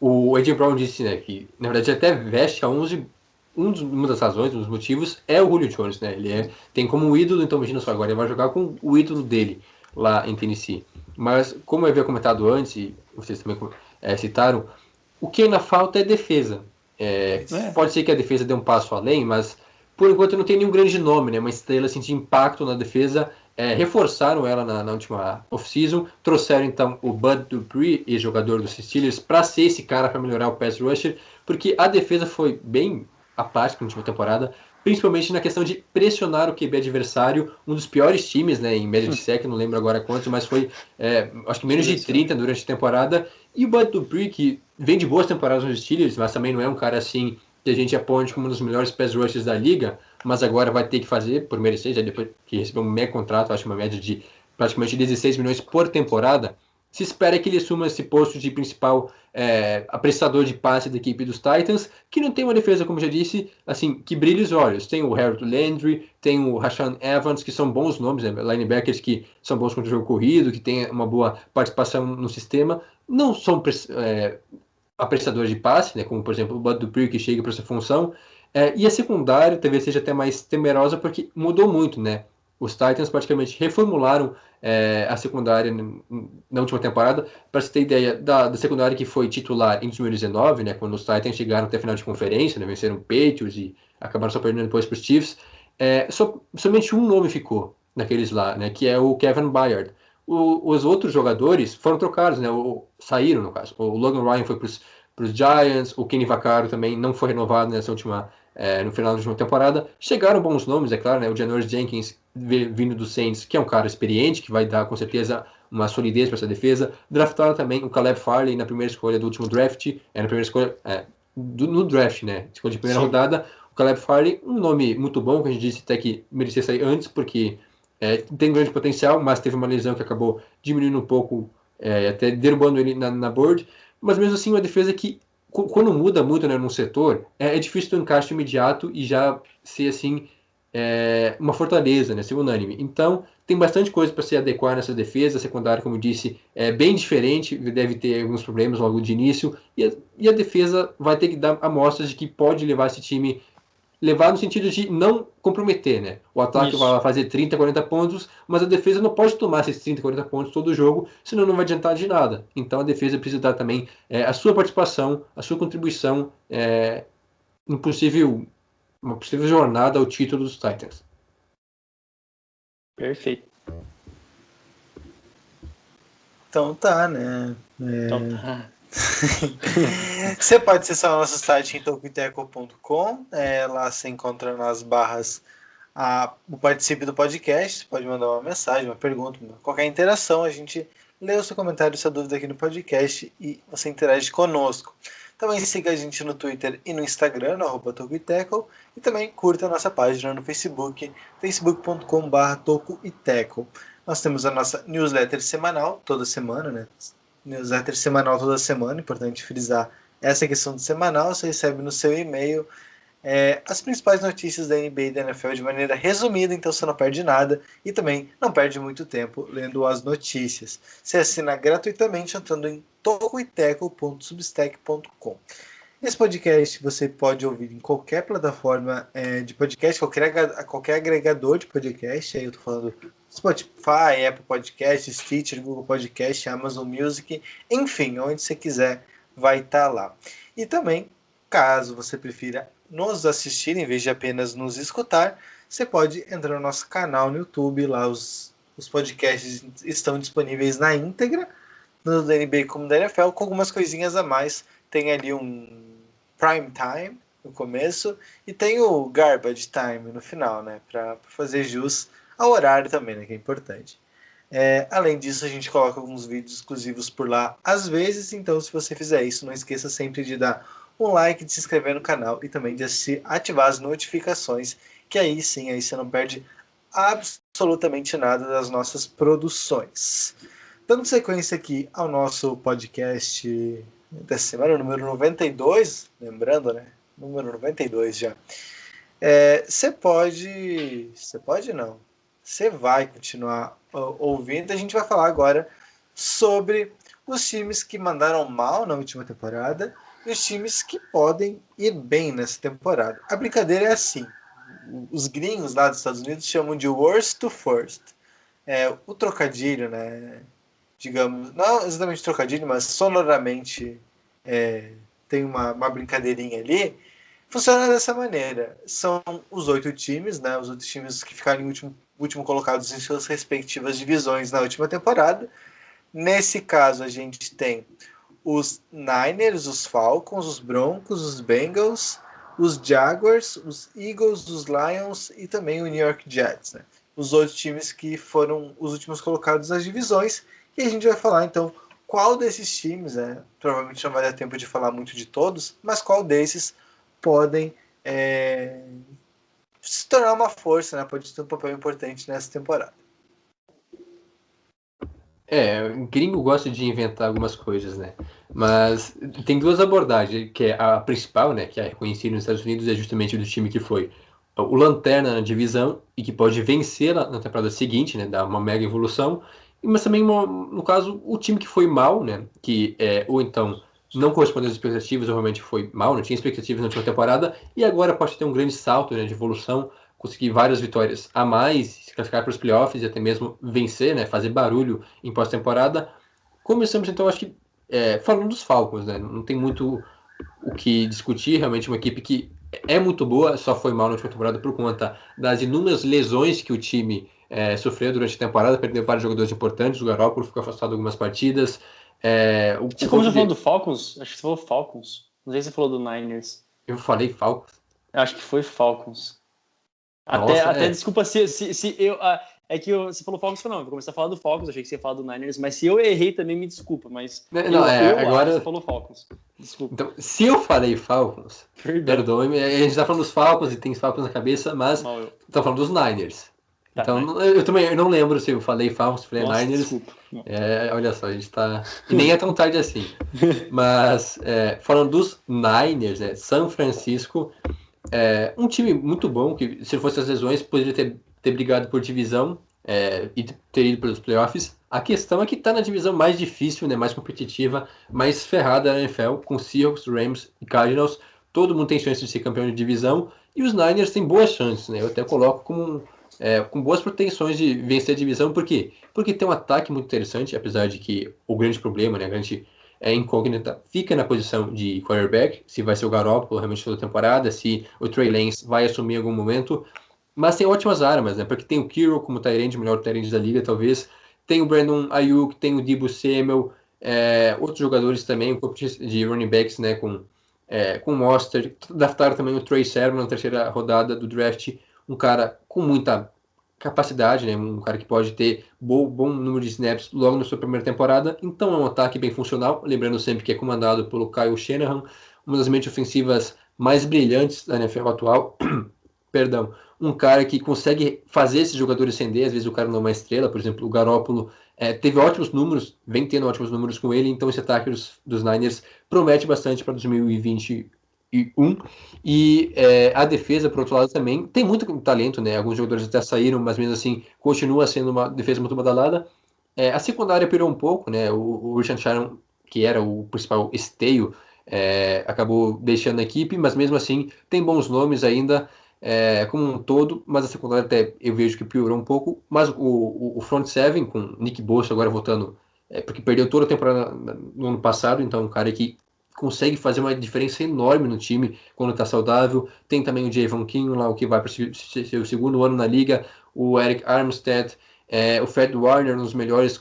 o Ed Brown disse, né, que, na verdade, até veste a 11, uma das razões, um dos motivos, é o Julio Jones, né? Ele tem como um ídolo, então imagina só, agora ele vai jogar com o ídolo dele lá em Tennessee. Mas, como eu havia comentado antes, e vocês também citaram, o que ainda falta é defesa. Pode ser que a defesa dê um passo além, mas por enquanto não tem nenhum grande nome, né? Uma estrela assim, de impacto na defesa. Reforçaram ela na última off-season, trouxeram então o Bud Dupree, ex-jogador dos Steelers, para ser esse cara para melhorar o pass rusher, porque a defesa foi bem apática na última temporada, principalmente na questão de pressionar o QB adversário, um dos piores times, né, em média de sec, não lembro agora quantos, mas foi acho que menos de 30 durante a temporada, e o Bud Dupree, que vem de boas temporadas nos Steelers, mas também não é um cara assim que a gente aponte como um dos melhores pass rushers da liga, mas agora vai ter que fazer, por merecer, já depois que recebeu um mega contrato, acho uma média de praticamente 16 milhões por temporada, se espera que ele assuma esse posto de principal apreciador de passe da equipe dos Titans, que não tem uma defesa, como já disse, assim, que brilha os olhos. Tem o Harold Landry, tem o Rashaan Evans, que são bons nomes, né? Linebackers que são bons contra o jogo corrido, que tem uma boa participação no sistema. Não são apreciadores de passe, né? Como, por exemplo, o Bud Dupree, que chega para essa função. E a secundária talvez seja até mais temerosa, porque mudou muito, né? Os Titans praticamente reformularam a secundária na última temporada. Para você ter ideia da secundária que foi titular em 2019, né, quando os Titans chegaram até a final de conferência, né, venceram Patriots e acabaram só perdendo depois para os Chiefs, somente um nome ficou naqueles lá, né, que é o Kevin Byard. Os outros jogadores foram trocados, né, saíram no caso. O Logan Ryan foi para os Giants, o Kenny Vaccaro também não foi renovado nessa última no final da última temporada. Chegaram bons nomes, é claro, né? O Janoris Jenkins, vindo do Saints, que é um cara experiente, que vai dar, com certeza, uma solidez para essa defesa. Draftaram também o Caleb Farley na primeira escolha do último draft, na primeira escolha, no draft, né? Escolha de primeira rodada. O Caleb Farley, um nome muito bom, que a gente disse até que merecia sair antes, porque tem grande potencial, mas teve uma lesão que acabou diminuindo um pouco, até derrubando ele na board. Mas mesmo assim, uma defesa que, quando muda muito, né, num setor, é difícil ter um encaixe imediato e já ser assim uma fortaleza, né, ser unânime. Então, tem bastante coisa para se adequar nessa defesa. A secundária, como eu disse, é bem diferente, deve ter alguns problemas logo de início, e a defesa vai ter que dar amostras de que pode levar esse time, levar no sentido de não comprometer, né? O ataque vai fazer 30, 40 pontos, mas a defesa não pode tomar esses 30, 40 pontos todo jogo, senão não vai adiantar de nada. Então a defesa precisa dar também a sua participação, a sua contribuição uma possível jornada ao título dos Titans. Perfeito. Então tá, né? Então tá. Você pode acessar o nosso site em tocoiteco.com. Lá você encontra nas barras o participe do podcast. Você pode mandar uma mensagem, uma pergunta, qualquer interação. A gente lê o seu comentário, sua dúvida aqui no podcast e você interage conosco. Também siga a gente no Twitter e no Instagram, no @tocoiteco, e também curta a nossa página no Facebook, facebook.com/tocoiteco. Nós temos a nossa newsletter semanal, toda semana, né? Newsletter semanal toda semana, importante frisar essa questão de semanal. Você recebe no seu e-mail as principais notícias da NBA e da NFL de maneira resumida, então você não perde nada e também não perde muito tempo lendo as notícias. Você assina gratuitamente entrando em tocoiteco.substack.com. Esse podcast você pode ouvir em qualquer plataforma de podcast, qualquer agregador de podcast. Aí eu tô falando Spotify, Apple Podcasts, Stitcher, Google Podcast, Amazon Music, enfim, onde você quiser vai estar lá. E também, caso você prefira nos assistir em vez de apenas nos escutar, você pode entrar no nosso canal no YouTube. Lá os podcasts estão disponíveis na íntegra, no da NBA como da NFL, com algumas coisinhas a mais. Tem ali um prime time no começo e tem o garbage time no final, né, para fazer jus ao horário também, né, que é importante. Além disso, a gente coloca alguns vídeos exclusivos por lá às vezes, então se você fizer isso, não esqueça sempre de dar um like, de se inscrever no canal e também de ativar as notificações, que aí sim, aí você não perde absolutamente nada das nossas produções. Dando sequência aqui ao nosso podcast dessa semana, número 92, lembrando, né? Número 92 já. Você vai continuar ouvindo. A gente vai falar agora sobre os times que mandaram mal na última temporada e os times que podem ir bem nessa temporada. A brincadeira é assim: os gringos lá dos Estados Unidos chamam de worst to first. O trocadilho, né? Digamos, não exatamente trocadilho, mas sonoramente tem uma brincadeirinha ali. Funciona dessa maneira: são os 8 times, né? Os 8 times que ficaram em último colocados em suas respectivas divisões na última temporada. Nesse caso, a gente tem os Niners, os Falcons, os Broncos, os Bengals, os Jaguars, os Eagles, os Lions e também o New York Jets, né? Os 8 times que foram os últimos colocados nas divisões. E a gente vai falar, então, qual desses times, provavelmente não vai dar tempo de falar muito de todos, mas qual desses podem se tornar uma força, né? Pode ter um papel importante nessa temporada. O gringo gosta de inventar algumas coisas, né? Mas tem duas abordagens, que é a principal, né? Que é reconhecida nos Estados Unidos, é justamente do time que foi o lanterna na divisão e que pode vencer na temporada seguinte, né? Dar uma mega evolução. Mas também, no caso, o time que foi mal, né? Que ou então não correspondeu às expectativas, ou realmente foi mal, não tinha expectativas na última temporada, e agora pode ter um grande salto, né, de evolução, conseguir várias vitórias a mais, se classificar para os playoffs e até mesmo vencer, né, fazer barulho em pós-temporada. Começamos então, acho que, falando dos Falcons, né, não tem muito o que discutir, realmente uma equipe que é muito boa, só foi mal na última temporada por conta das inúmeras lesões que o time sofreu durante a temporada, perdeu vários jogadores importantes, o Garoppolo ficou afastado de algumas partidas. Você começou falando do Falcons? Acho que você falou Falcons. Não sei se você falou do Niners. Eu falei Falcons. Eu acho que foi Falcons. Nossa, Até desculpa se eu... É que você falou Falcons, eu vou começar a falar do Falcons, achei que você ia falar do Niners, mas se eu errei também, me desculpa, mas Não, acho agora... que você falou Falcons. Desculpa. Então, se eu falei Falcons, Perdão. perdoe-me, a gente tá falando dos Falcons e tem os Falcons na cabeça, mas tô falando dos Niners. Tá, então, eu também não lembro se eu falei Falcons, se falei Niners. Desculpa. Olha só, a gente tá... E nem é tão tarde assim. Mas, falando dos Niners, São Francisco, um time muito bom, que se não fosse as lesões, poderia ter brigado por divisão e ter ido pelos playoffs. A questão é que tá na divisão mais difícil, né, mais competitiva, mais ferrada da NFL, com Seahawks, Rams e Cardinals. Todo mundo tem chance de ser campeão de divisão, e os Niners têm boas chances, né? Eu até coloco com boas pretensões de vencer a divisão. Por quê? Porque tem um ataque muito interessante, apesar de que o grande problema, né, a grande incógnita, fica na posição de quarterback, se vai ser o Garoppolo realmente toda a temporada, se o Trey Lance vai assumir em algum momento. Mas tem ótimas armas, né? Porque tem o Kiro como tight end, o melhor tight end da liga, talvez. Tem o Brandon Ayuk, tem o Deebo Samuel, outros jogadores também, um pouco de running backs, né? Com o Mostert. Draftaram também o Trey Sermon na terceira rodada do draft. Um cara com muita capacidade, né? Um cara que pode ter bom número de snaps logo na sua primeira temporada. Então é um ataque bem funcional. Lembrando sempre que é comandado pelo Kyle Shanahan, uma das mentes ofensivas mais brilhantes da NFL atual. Perdão. Um cara que consegue fazer esses jogadores render. Às vezes o cara não é uma estrela. Por exemplo, o Garoppolo teve ótimos números, vem tendo ótimos números com ele. Então esse ataque dos Niners promete bastante para 2021. E a defesa, por outro lado, também tem muito talento, né? Alguns jogadores até saíram, mas mesmo assim continua sendo uma defesa muito badalada. A secundária pirou um pouco, né? O Richard Shannon, que era o principal esteio, acabou deixando a equipe, mas mesmo assim tem bons nomes ainda, como um todo. Mas a secundária até eu vejo que piorou um pouco. Mas o front seven, com Nick Bosa agora voltando, porque perdeu toda a temporada no ano passado, então um cara que consegue fazer uma diferença enorme no time quando está saudável. Tem também o Javon Kinlaw lá, o que vai para ser o segundo ano na liga, o Eric Armstead, o Fred Warner, um dos melhores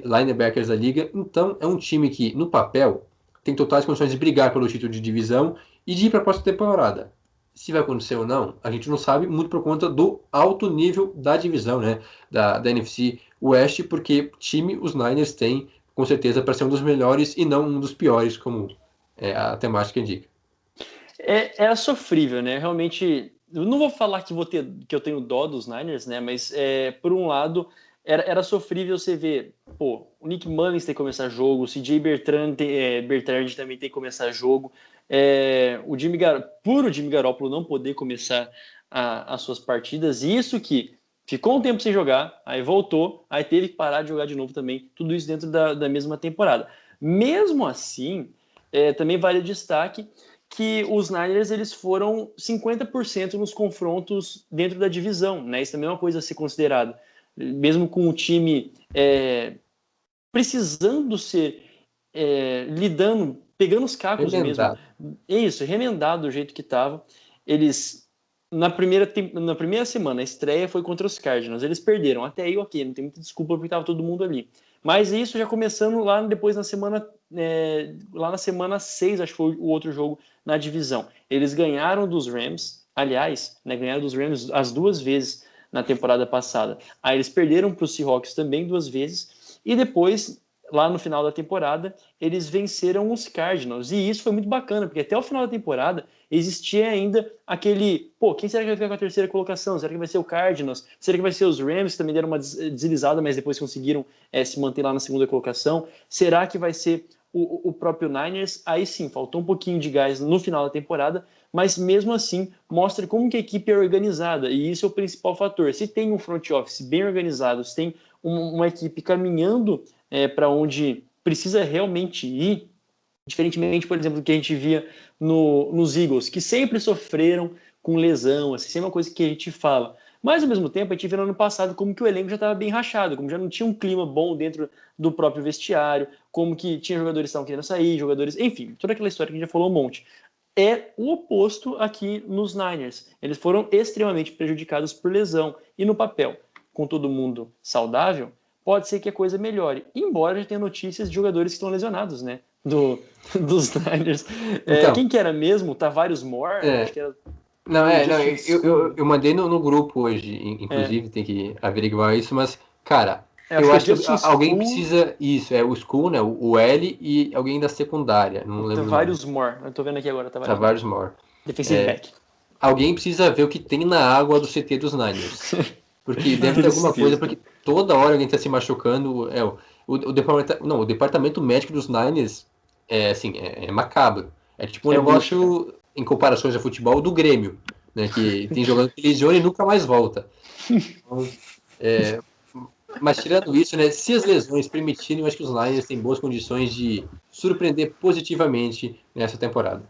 linebackers da liga. Então é um time que, no papel, tem totais condições de brigar pelo título de divisão e de ir para a próxima temporada. Se vai acontecer ou não, a gente não sabe, muito por conta do alto nível da divisão, né, da NFC West, porque time os Niners têm, com certeza, para ser um dos melhores e não um dos piores, como a temática indica. Era sofrível, né? Realmente, eu não vou falar que eu tenho dó dos Niners, né? Mas, por um lado, era sofrível você ver, o Nick Mullins tem que começar jogo, o CJ Bertrand também tem que começar jogo, o Jimmy Garoppolo não poder começar as suas partidas, e isso que ficou um tempo sem jogar, aí voltou, aí teve que parar de jogar de novo também, tudo isso dentro da mesma temporada. Mesmo assim, também vale o destaque que os Niners eles foram 50% nos confrontos dentro da divisão, né? Isso também é uma coisa a ser considerada. Mesmo com o time precisando ser lidando, pegando os cacos remendado. Mesmo. Isso, remendado do jeito que estava. Eles, na primeira semana, a estreia foi contra os Cardinals. Eles perderam. Até aí, ok, não tem muita desculpa porque estava todo mundo ali. Mas isso já começando lá depois na semana 6, acho que foi o outro jogo na divisão. Eles ganharam dos Rams, aliás, né, ganharam dos Rams as 2 vezes na temporada passada. Aí eles perderam para os Seahawks também 2 vezes, e depois, lá no final da temporada, eles venceram os Cardinals. E isso foi muito bacana, porque até o final da temporada existia ainda aquele, quem será que vai ficar com a terceira colocação? Será que vai ser o Cardinals? Será que vai ser os Rams, que também deram uma deslizada, mas depois conseguiram se manter lá na segunda colocação? Será que vai ser o próprio Niners? Aí sim, faltou um pouquinho de gás no final da temporada, mas mesmo assim mostra como que a equipe é organizada, e isso é o principal fator. Se tem um front office bem organizado, se tem uma equipe caminhando para onde precisa realmente ir, diferentemente, por exemplo, do que a gente via nos Eagles, que sempre sofreram com lesão, assim, sempre uma coisa que a gente fala. Mas, ao mesmo tempo, a gente viu no ano passado como que o elenco já estava bem rachado, como já não tinha um clima bom dentro do próprio vestiário, como que tinha jogadores que estavam querendo sair, enfim, toda aquela história que a gente já falou um monte. É o oposto aqui nos Niners. Eles foram extremamente prejudicados por lesão. E no papel, com todo mundo saudável, pode ser que a coisa melhore. Embora já tenha notícias de jogadores que estão lesionados, né? Dos Niners. Então, quem que era mesmo? Tavares Moore? Acho que era... Não, eu mandei no grupo hoje, inclusive, tem que averiguar isso, mas, cara, eu acho que alguém precisa. Isso, o School, né? O L e alguém da secundária. Não lembro. Tavares Moore, eu tô vendo aqui agora. Tavares Moore. Defensive back. Alguém precisa ver o que tem na água do CT dos Niners. Porque deve ter alguma coisa, porque toda hora alguém tá se machucando. O departamento médico dos Niners é macabro. É tipo um negócio, em comparações a futebol, do Grêmio, né? Que tem jogador que lesiona e nunca mais volta. Então, mas tirando isso, né? Se as lesões permitirem, eu acho que os Niners têm boas condições de surpreender positivamente nessa temporada.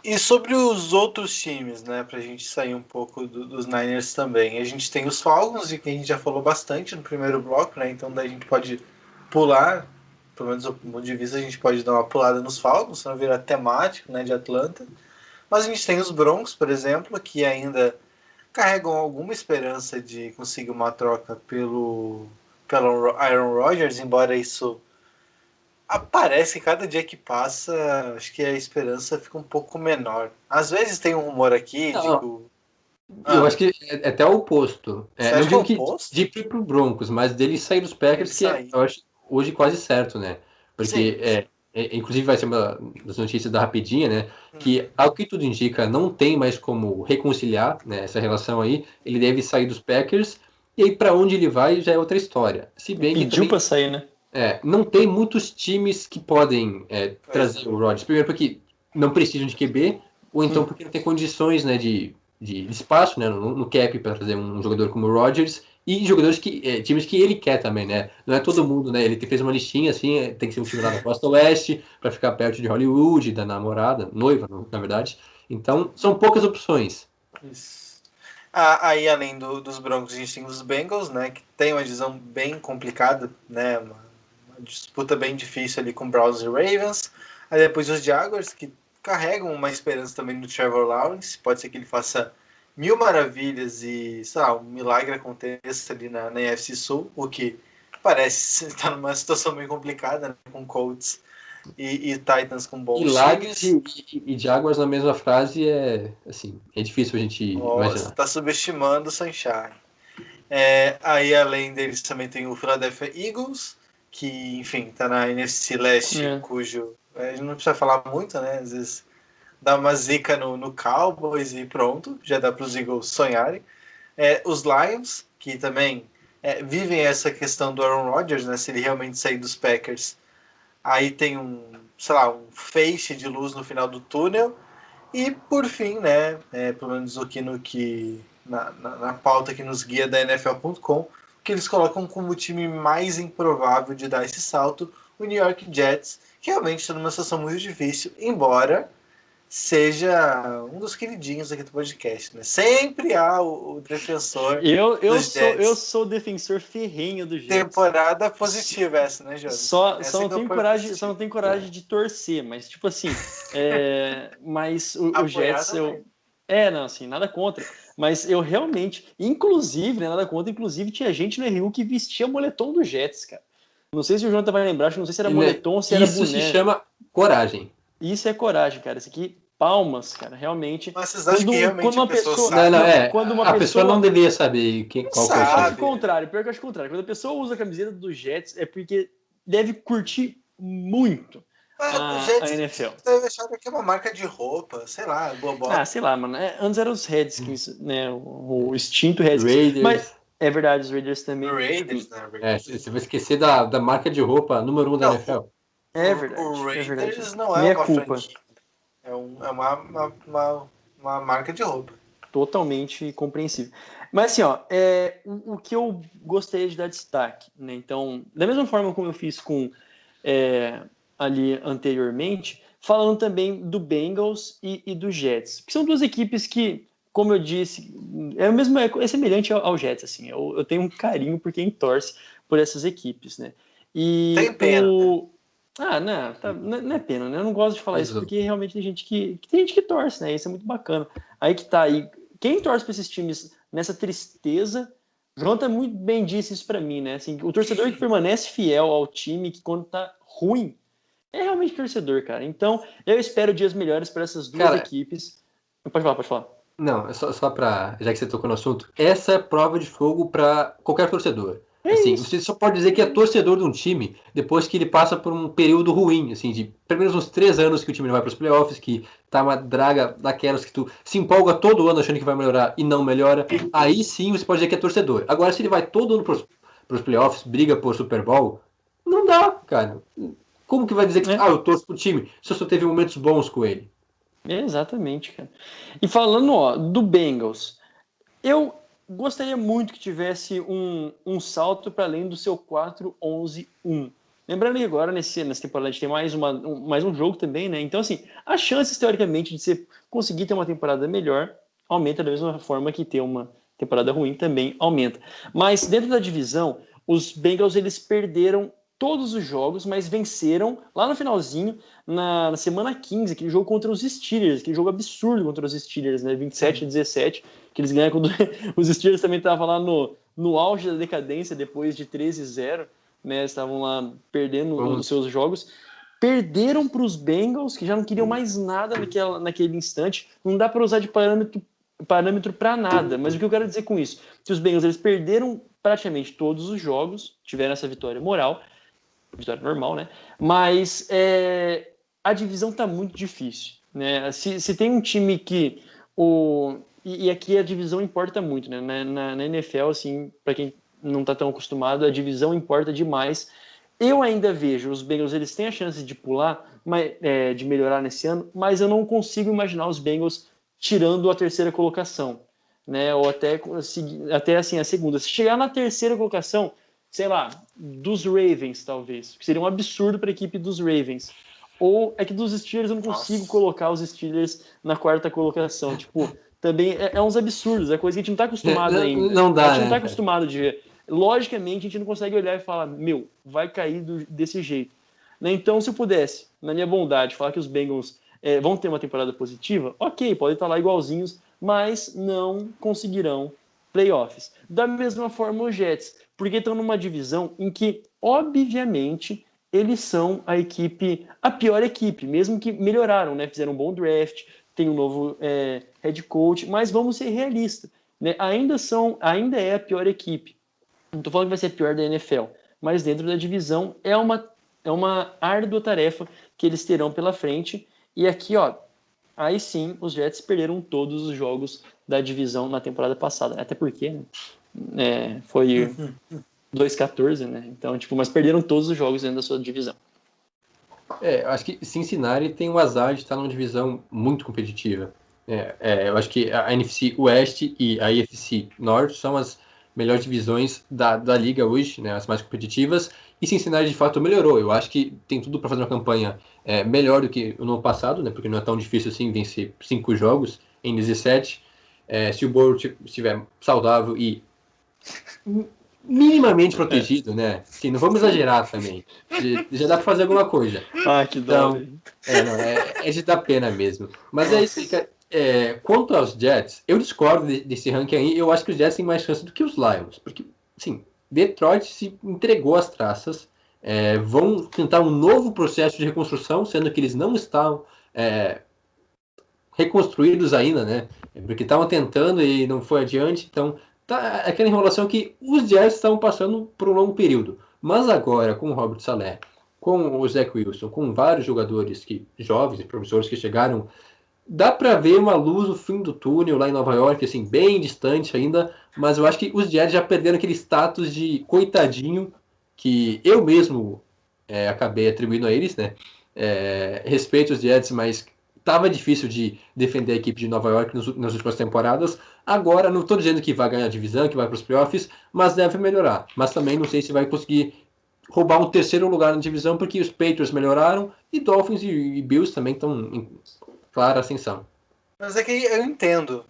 E sobre os outros times, né, pra gente sair um pouco dos Niners também. A gente tem os Falcons, de quem a gente já falou bastante no primeiro bloco, né? Então daí a gente pode pular, pelo menos do ponto de vista, a gente pode dar uma pulada nos Falcons, senão virar temático, né, de Atlanta. Mas a gente tem os Broncos, por exemplo, que ainda carregam alguma esperança de conseguir uma troca pelo Aaron Rodgers, embora isso parece que cada dia que passa, acho que a esperança fica um pouco menor. Às vezes tem um rumor aqui de que o... Eu acho que é até o oposto. Não digo que de ir pro Broncos, mas dele sair dos Packers, que eu acho hoje quase certo, né? Porque, inclusive, vai ser uma das notícias da Rapidinha, né? Que, ao que tudo indica, não tem mais como reconciliar, né, essa relação aí. Ele deve sair dos Packers, e aí para onde ele vai já é outra história. Se bem que pediu para sair, né? Não tem muitos times que podem trazer o Rodgers. Primeiro porque não precisam de QB, ou então porque não tem condições, né, de espaço, né, no cap para trazer um jogador como o Rodgers, e jogadores times que ele quer também, né? Não é todo mundo, né? Ele fez uma listinha assim, tem que ser um time lá da Costa Oeste para ficar perto de Hollywood, da namorada, noiva, na verdade. Então, são poucas opções. Isso. Aí, além dos Broncos, a gente tem os Bengals, né? Que tem uma divisão bem complicada, né? Uma disputa bem difícil ali com Browns e Ravens. Aí depois os Jaguars, que carregam uma esperança também no Trevor Lawrence. Pode ser que ele faça mil maravilhas e, sei lá, um milagre aconteça ali na NFC Sul, o que parece estar numa situação bem complicada, né, com Colts e Titans com bons Milagres e Jaguars na mesma frase é difícil a gente imaginar. Você tá subestimando o Sunshine. Aí além deles também tem o Philadelphia Eagles, que enfim tá na NFC Leste, cujo a gente não precisa falar muito, né? Às vezes dá uma zica no Cowboys e pronto, já dá para os Eagles sonharem. Os Lions, que também vivem essa questão do Aaron Rodgers, né? Se ele realmente sair dos Packers, aí tem um feixe de luz no final do túnel. E por fim, né? Pelo menos aqui na pauta que nos guia da NFL.com, que eles colocam como o time mais improvável de dar esse salto, o New York Jets, que realmente está numa situação muito difícil, embora seja um dos queridinhos aqui do podcast, né? Sempre há o defensor dos Jets. Eu sou o defensor ferrenho do Jets. Temporada positiva essa, né, Jonas? Só não tenho coragem de torcer, mas tipo assim, mas o Jets não, assim, nada contra, mas eu realmente, inclusive, né, nada contra, inclusive tinha gente no RU que vestia moletom do Jets, cara. Não sei se o Jonathan vai lembrar, acho que não sei se era moletom ou se era boné. Isso se chama coragem. Isso é coragem, cara. Isso aqui, palmas, cara, realmente. Mas vocês acham que realmente quando uma pessoa sabe? A pessoa não deveria saber qual que é o time. Pior que eu acho o contrário. Quando a pessoa usa a camiseta do Jets, é porque deve curtir muito a NFL. Você deve achar que é uma marca de roupa, sei lá, boa. Sei lá, mano. Antes eram os Redskins, né? O extinto Redskins. Raiders. Mas é verdade, os Raiders também. Raiders, né? Você vai esquecer da marca de roupa número 1 da NFL. É verdade. O Raiders não é uma culpa. franquia. É uma marca de roupa. Totalmente compreensível. Mas assim, o que eu gostaria de dar destaque, né? Então, da mesma forma como eu fiz com ali anteriormente, falando também do Bengals e do Jets, que são duas equipes que, como eu disse, é semelhante ao Jets, assim. Eu tenho um carinho por quem torce por essas equipes, né? E tem pena. Não é pena, né? Eu não gosto de falar isso porque realmente tem gente que torce, né? Isso é muito bacana. Aí que tá aí. Quem torce para esses times nessa tristeza, Jonathan muito bem disse isso para mim, né? Assim, o torcedor que permanece fiel ao time, que quando tá ruim, é realmente torcedor, cara. Então, eu espero dias melhores para essas duas equipes. Pode falar. Não, é só pra. Já que você tocou no assunto, essa é prova de fogo para qualquer torcedor. Assim, você só pode dizer que é torcedor de um time depois que ele passa por um período ruim, assim, de pelo menos uns 3 anos que o time não vai para os playoffs, que tá uma draga daquelas que tu se empolga todo ano achando que vai melhorar e não melhora. Aí sim você pode dizer que é torcedor. Agora, se ele vai todo ano pros playoffs, briga por Super Bowl, não dá, cara. Como que vai dizer que eu torço pro time se eu só teve momentos bons com ele? Exatamente, cara. E falando, do Bengals, eu gostaria muito que tivesse um salto para além do seu 4-11-1. Lembrando que agora, nessa temporada, a gente tem mais um jogo também, né? Então, assim, as chances, teoricamente, de você conseguir ter uma temporada melhor aumenta da mesma forma que ter uma temporada ruim também aumenta. Mas, dentro da divisão, os Bengals, eles perderam todos os jogos, mas venceram lá no finalzinho, na semana 15, aquele jogo contra os Steelers, aquele jogo absurdo contra os Steelers, né? 27-17, que eles ganharam quando os Steelers também estavam lá no auge da decadência, depois de 13-0, né? Estavam lá perdendo os seus jogos. Perderam para os Bengals, que já não queriam mais nada naquele instante. Não dá para usar de parâmetro para nada. Mas o que eu quero dizer com isso? Que os Bengals, eles perderam praticamente todos os jogos, tiveram essa vitória moral, vitória normal, né? Mas a divisão tá muito difícil, né? Se tem um time que e aqui a divisão importa muito, né? Na NFL, assim, para quem não tá tão acostumado, a divisão importa demais. Eu ainda vejo os Bengals, eles têm a chance de pular, de melhorar nesse ano, mas eu não consigo imaginar os Bengals tirando a terceira colocação, né? Ou até assim a segunda. Se chegar na terceira colocação, sei lá, dos Ravens, talvez, que seria um absurdo para a equipe dos Ravens. Ou é que dos Steelers eu não consigo colocar os Steelers na quarta colocação. Tipo, também é uns absurdos, é coisa que a gente não está acostumado ainda. Não dá, a gente não está né, acostumado de ver. Logicamente, a gente não consegue olhar e falar, vai cair desse jeito. Né? Então, se eu pudesse, na minha bondade, falar que os Bengals vão ter uma temporada positiva, ok, podem estar lá igualzinhos, mas não conseguirão playoffs. Da mesma forma, os Jets, porque estão numa divisão em que, obviamente, eles são a pior equipe, mesmo que melhoraram, né? Fizeram um bom draft, tem um novo head coach, mas vamos ser realistas, né? Ainda é a pior equipe. Não estou falando que vai ser a pior da NFL, mas dentro da divisão é uma árdua tarefa que eles terão pela frente. E aqui, aí sim, os Jets perderam todos os jogos da divisão na temporada passada. Até porque, né, foi 2-14, né? Então, mas perderam todos os jogos dentro da sua divisão. Eu acho que Cincinnati tem o azar de estar numa divisão muito competitiva. Eu acho que a NFC Oeste e a AFC Norte são as melhores divisões da liga hoje, né, as mais competitivas, e Cincinnati de fato melhorou. Eu acho que tem tudo para fazer uma campanha melhor do que no ano passado, né, porque não é tão difícil assim vencer 5 jogos em 17. Se o Burrow estiver saudável e minimamente protegido, né? Sim, não vamos exagerar também. Já dá pra fazer alguma coisa. Que dó. Então, é de dar pena mesmo. Mas é isso, cara. Quanto aos Jets, eu discordo desse ranking aí. Eu acho que os Jets têm mais chance do que os Lions. Porque, sim, Detroit se entregou às traças. Vão tentar um novo processo de reconstrução, sendo que eles não estão reconstruídos ainda, né? Porque estavam tentando e não foi adiante. Então, tá aquela enrolação que os Jets estavam passando por um longo período. Mas agora, com o Robert Saleh, com o Zach Wilson, com vários jogadores jovens e promissores que chegaram, dá para ver uma luz no fim do túnel lá em Nova York, assim, bem distante ainda, mas eu acho que os Jets já perderam aquele status de coitadinho que eu mesmo acabei atribuindo a eles, né? Respeito os Jets, mas estava difícil de defender a equipe de Nova York nas últimas temporadas. Agora, não estou dizendo que vai ganhar a divisão, que vai para os playoffs, mas deve melhorar. Mas também não sei se vai conseguir roubar um terceiro lugar na divisão, porque os Patriots melhoraram e Dolphins e Bills também estão em clara ascensão. Mas é que eu entendo.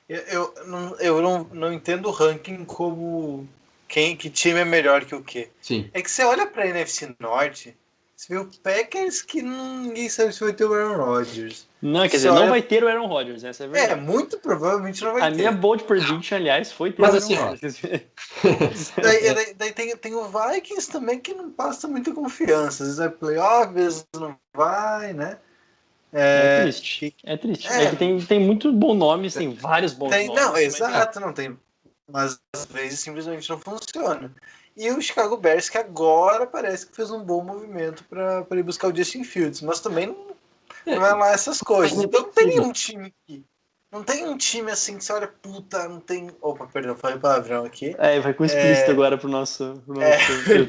Eu não entendo o ranking como que time é melhor que o quê. Sim. É que você olha pra NFC Norte, você vê o Packers que ninguém sabe se vai ter o Aaron Rodgers. Não, quer dizer, não vai ter o Aaron Rodgers, essa é a verdade. Muito provavelmente não vai ter. A minha bold prediction, aliás, foi ter o Aaron Rodgers. Daí tem o Vikings também que não passa muita confiança. Às vezes vai playoff, às vezes não vai, né? É triste. É triste. É que tem muito bom nome, tem vários bons nomes. Não, exato, não tem. Mas às vezes simplesmente não funciona. E o Chicago Bears, que agora parece que fez um bom movimento para ir buscar o Justin Fields, mas também não é lá essas coisas. Então não tem nenhum time aqui. Não tem um time assim que você olha, puta, não tem. Opa, perdão, falei palavrão aqui. Vai com explícito agora pro nosso. Ele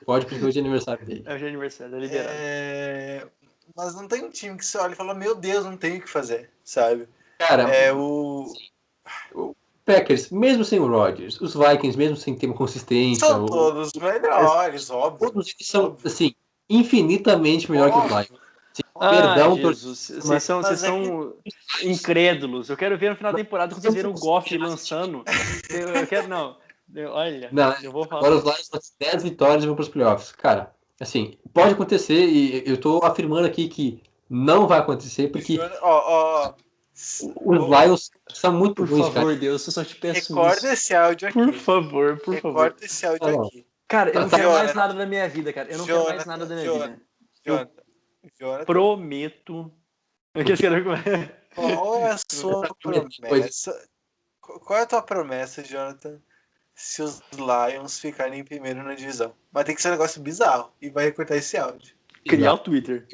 pode, porque hoje é aniversário dele. Hoje é aniversário, é liberado. Mas não tem um time que você olha e fala, meu Deus, não tem o que fazer, sabe? Cara, o Packers, mesmo sem o Rodgers, os Vikings, mesmo sem ter uma consistência. São todos melhores, óbvio. Todos eles são, assim, infinitamente melhor que os Lions. Perdão, Jesus, vocês são incrédulos. Eu quero ver no final da temporada quando vocês viram o Goff lançando. Eu quero, não. Olha, eu vou falar. Agora os Lions têm 10 vitórias e vão para os playoffs. Cara, assim, pode acontecer e eu tô afirmando aqui que não vai acontecer porque os Lions são muito ruins, cara. Por favor, Deus, eu só te peço Recorda esse áudio aqui. Por favor. Recorda esse áudio aqui. Cara, eu não quero mais nada da minha vida, cara. Eu não quero mais nada da minha vida. Jonathan. Prometo. Qual é a sua promessa? Qual é a tua promessa, Jonathan? Se os Lions ficarem em primeiro na divisão. Mas tem que ser um negócio bizarro. E vai recortar esse áudio. Criar o Twitter.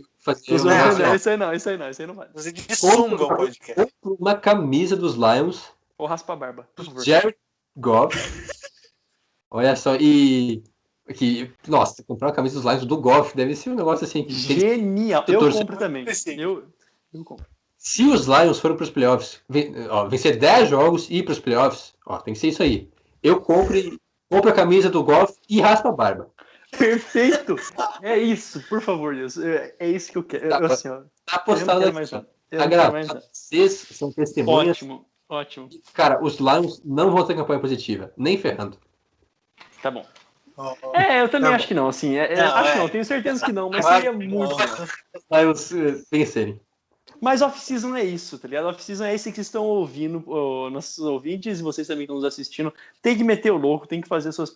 Isso aí não vai. Você sunga o podcast. Uma camisa dos Lions. Ou raspa a barba, por favor. Jared Goff. Olha só, nossa, comprar uma camisa dos Lions do Goff deve ser um negócio assim. Genial. Eu compro também. Eu compro. Se os Lions forem para os playoffs, vencer 10 jogos e ir para os playoffs, tem que ser isso aí. Eu compro a camisa do Goff e raspa a barba. Perfeito! É isso, por favor, Deus. É isso que eu quero. Tá apostado aqui. Vocês são testemunhas. Ótimo. Cara, os Lions não vão ter campanha positiva, nem ferrando. Tá bom. Eu também acho que não, assim. Acho que não, tenho certeza que não, mas seria muito bom. Lions vencerem. Mas off-season é isso, tá ligado? Off-season é isso que vocês estão ouvindo, nossos ouvintes, e vocês também estão nos assistindo. Tem que meter o louco, tem que fazer suas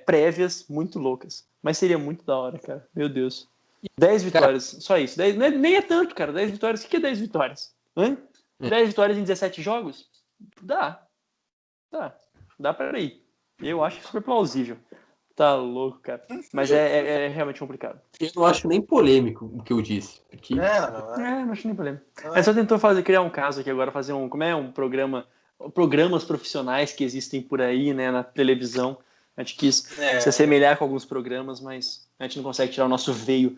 prévias muito loucas. Mas seria muito da hora, cara. Meu Deus. 10 vitórias, só isso. 10, nem é tanto, cara. 10 vitórias. O que é 10 vitórias? 10 vitórias em 17 jogos? Dá pra ir. Eu acho super plausível. Tá louco, cara. Mas é realmente complicado. Eu não acho nem polêmico o que eu disse. Porque... não acho nem polêmico. A só tentou criar um caso aqui agora, fazer um programa, programas profissionais que existem por aí, né, na televisão. A gente quis se assemelhar com alguns programas, mas a gente não consegue tirar o nosso veio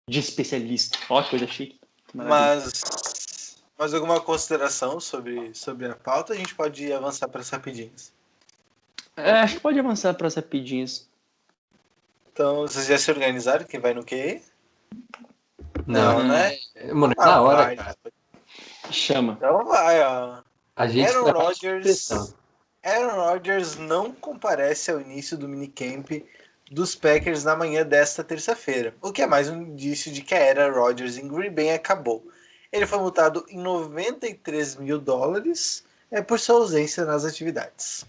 de especialista. Ó, que coisa chique. Mas alguma consideração sobre a pauta? A gente pode avançar para as rapidinhas. Acho que pode avançar para as rapidinhas. Então, vocês já se organizaram? Quem vai no quê? Não, né? Mano, na hora, cara. Chama. Então vai, ó. A gente Aaron Rodgers não comparece ao início do minicamp dos Packers na manhã desta terça-feira, o que é mais um indício de que a era Rodgers em Green Bay acabou. Ele foi multado em $93 mil por sua ausência nas atividades.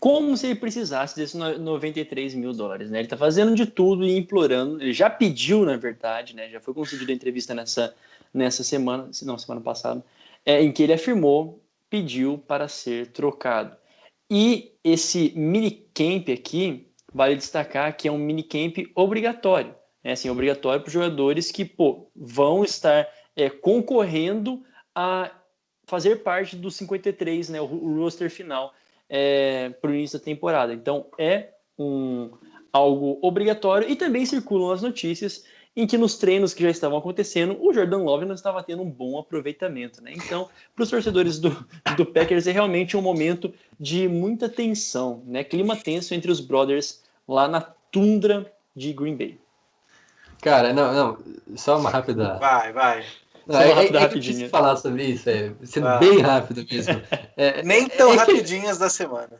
Como se ele precisasse desses $93 mil, né? Ele tá fazendo de tudo e implorando. Ele já pediu, na verdade, né? Já foi concedida a entrevista nessa semana, não, semana passada, em que ele pediu para ser trocado. E esse minicamp aqui, vale destacar que é um minicamp obrigatório. Né? Assim, obrigatório para os jogadores que vão estar concorrendo a fazer parte dos 53, né? O roster final. Para o início da temporada. Então algo obrigatório, e também circulam as notícias em que nos treinos que já estavam acontecendo, o Jordan Love não estava tendo um bom aproveitamento, né? Então, para os torcedores do Packers é realmente um momento de muita tensão, né? Clima tenso entre os brothers lá na tundra de Green Bay. Cara, não, só uma rápida... Vai. Rapidinho. Falar sobre isso, sendo bem rápido mesmo. Nem tão rapidinhas da semana.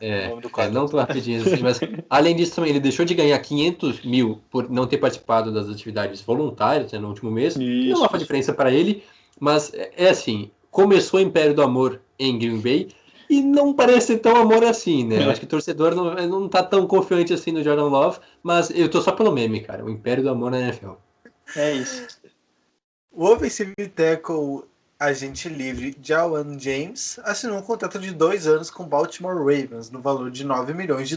Não tão rapidinhas assim, mas além disso também, ele deixou de ganhar 500 mil por não ter participado das atividades voluntárias, né, no último mês. Não faz diferença para ele, mas assim, começou o Império do Amor em Green Bay e não parece ser tão amor assim, né? Eu acho que o torcedor não tá tão confiante assim no Jordan Love, mas eu tô só pelo meme, cara. O Império do Amor na NFL. É isso. O offensive tackle agente livre Jawan James assinou um contrato de 2 anos com o Baltimore Ravens no valor de $9 milhões.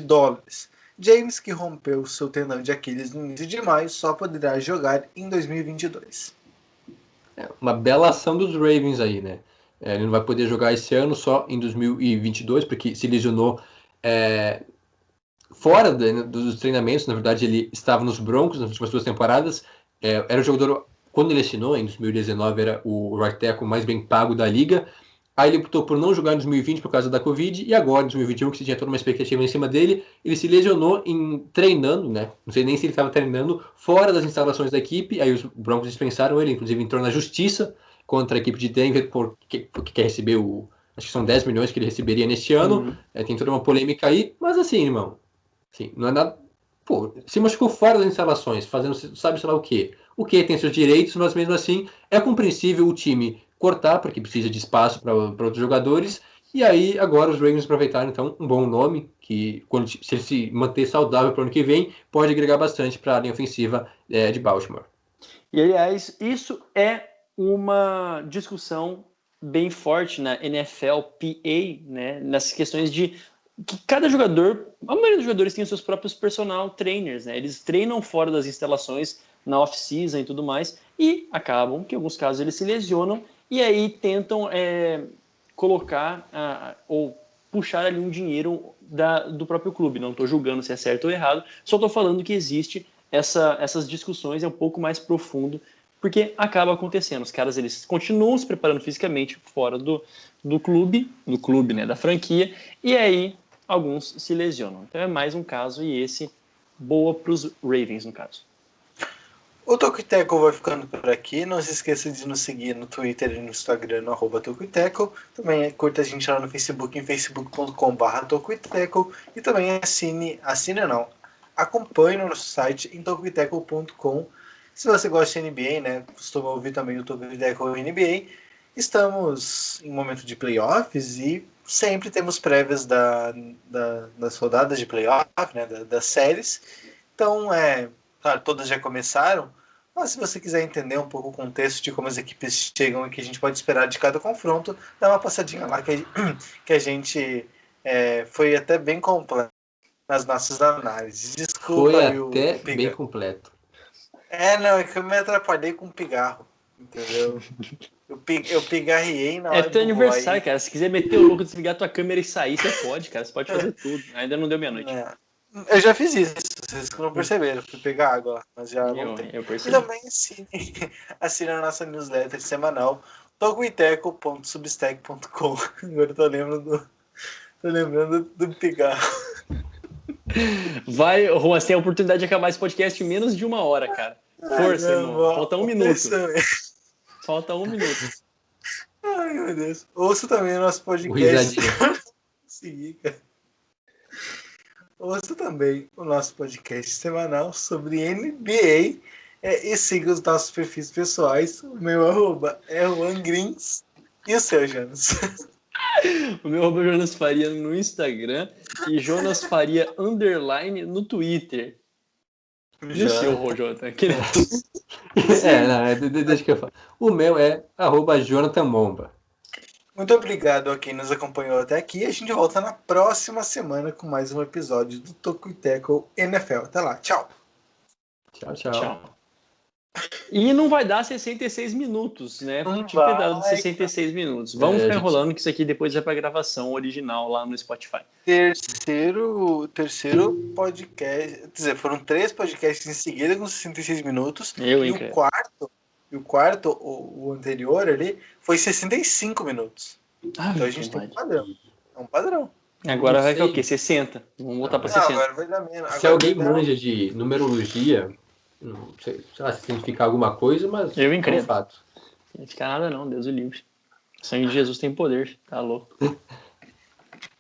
James, que rompeu seu tendão de Aquiles no início de maio, só poderá jogar em 2022. Uma bela ação dos Ravens aí, né? Ele não vai poder jogar esse ano, só em 2022, porque se lesionou fora dos treinamentos. Na verdade, ele estava nos Broncos nas últimas 2 temporadas. Era o jogador, quando ele assinou, em 2019, era o right tackle mais bem pago da liga. Aí ele optou por não jogar em 2020 por causa da Covid, e agora, em 2021, que se tinha toda uma expectativa em cima dele, ele se lesionou treinando, né? Não sei nem se ele estava treinando fora das instalações da equipe. Aí os Broncos dispensaram ele, inclusive entrou na justiça contra a equipe de Denver porque quer receber acho que são 10 milhões que ele receberia neste ano. Tem toda uma polêmica aí, mas assim, irmão, assim, não é nada. Pô, se machucou fora das instalações, fazendo sabe sei lá o quê. O que tem seus direitos, mas mesmo assim é compreensível o time cortar, porque precisa de espaço para outros jogadores. E aí, agora os Ravens aproveitaram, então, um bom nome, que se ele se manter saudável para o ano que vem, pode agregar bastante para a linha ofensiva de Baltimore. E, aliás, isso é uma discussão bem forte na NFLPA, né, nessas questões de que cada jogador, a maioria dos jogadores tem os seus próprios personal trainers, né? Eles treinam fora das instalações, na off-season e tudo mais, e acabam que em alguns casos eles se lesionam e aí tentam colocar ou puxar ali um dinheiro do próprio clube. Não estou julgando se é certo ou errado, só estou falando que existe essas discussões, é um pouco mais profundo, porque acaba acontecendo. Os caras eles continuam se preparando fisicamente fora do clube, né, da franquia, e aí alguns se lesionam. Então é mais um caso, e esse boa para os Ravens, no caso. O Toco e Tackle vai ficando por aqui. Não se esqueça de nos seguir no Twitter e no Instagram, no @Toco e Tackle. Também curta a gente lá no Facebook, em facebook.com/tocoitackle. E também acompanhe no nosso site em tocoitackle.com. Se você gosta de NBA, né, costuma ouvir também o Toco e Tackle NBA. Estamos em momento de playoffs e sempre temos prévias das rodadas de playoff, né, das séries. Então, claro, todas já começaram, mas se você quiser entender um pouco o contexto de como as equipes chegam e o que a gente pode esperar de cada confronto, dá uma passadinha lá que a gente foi até bem completo nas nossas análises. Desculpa, foi até bem completo. Não, é que eu me atrapalhei com o pigarro, entendeu? Eu pigarriei na hora. É teu aniversário, cara. Se quiser meter o louco, desligar tua câmera e sair, você pode, cara. Você pode fazer tudo. Ainda não deu meia-noite. Eu já fiz isso, vocês que não perceberam. Fui pegar água lá, mas já voltei. Eu percebi. E também assine a nossa newsletter semanal, tocoiteco.substack.com. Agora eu tô lembrando do pigarro. Vai, Juan, você tem a oportunidade de acabar esse podcast em menos de 1 hora, cara. Força, irmão. Falta 1 minuto. Falta 1 minuto. Ai, meu Deus. Ouça também o nosso podcast. Seguir, cara. Ouça também o nosso podcast semanal sobre NBA e siga os nossos perfis pessoais. O meu @ é JuanGrins e o seu, Jonas. O meu @ Jonas Faria no Instagram e Jonas Faria _ no Twitter. E o seu, Jonathan? Deixa que eu falo. O meu é @JonathanBomba. Muito obrigado a quem nos acompanhou até aqui. A gente volta na próxima semana com mais um episódio do Toco e Tackle NFL. Até lá. Tchau. Tchau. E não vai dar 66 minutos, né? Tinha dado 66 minutos. Vamos ficar enrolando que isso aqui depois vai para a gravação original lá no Spotify. Terceiro podcast. Quer dizer, foram 3 podcasts em seguida com 66 minutos. O quarto, o anterior ali, foi 65 minutos. Então a gente tem um padrão. É um padrão. Agora vai ficar o quê? 60? Vamos voltar para 60. Agora vai dar menos. Se alguém manja de numerologia, não sei se significa alguma coisa, mas eu incrível. É um fato. Não significa nada não, Deus o livre. O sangue de Jesus tem poder, tá louco.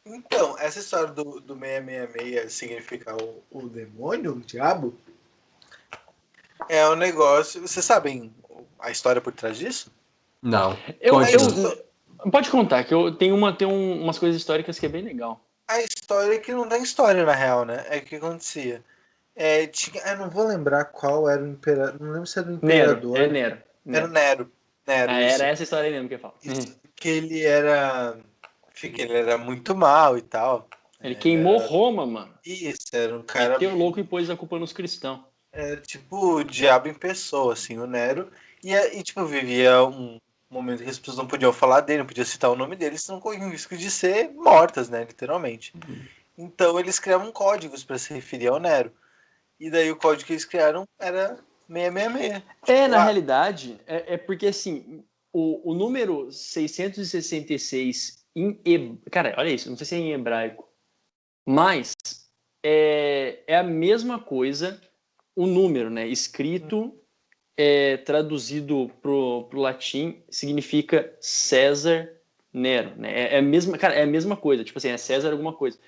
Então, essa história do 666 significar o demônio, o diabo, é um negócio... Vocês sabem a história por trás disso? Não. Pode contar, que tem umas coisas históricas que é bem legal. A história é que não tem história, na real, né? É o que acontecia. Eu não vou lembrar qual era o imperador. Não lembro se era o imperador. Nero. Era o Nero. Era essa história aí mesmo que eu falo. Isso, que ele era. Enfim, ele era muito mal e tal. Ele queimou Roma, mano. Isso, era um cara. Meteu o louco e pôs a culpa nos cristãos. Tipo o diabo em pessoa, assim, o Nero. E tipo, vivia um momento que as pessoas não podiam falar dele, não podiam citar o nome dele, senão corriam o risco de ser mortas, né, literalmente. Então eles criavam códigos para se referir ao Nero. E daí o código que eles criaram era 666. Na realidade, é porque assim, o número 666 cara, olha isso, não sei se é em hebraico, mas é a mesma coisa, o número, né? Escrito, traduzido pro latim, significa César Nero, né? É a mesma coisa, tipo assim, é César alguma coisa.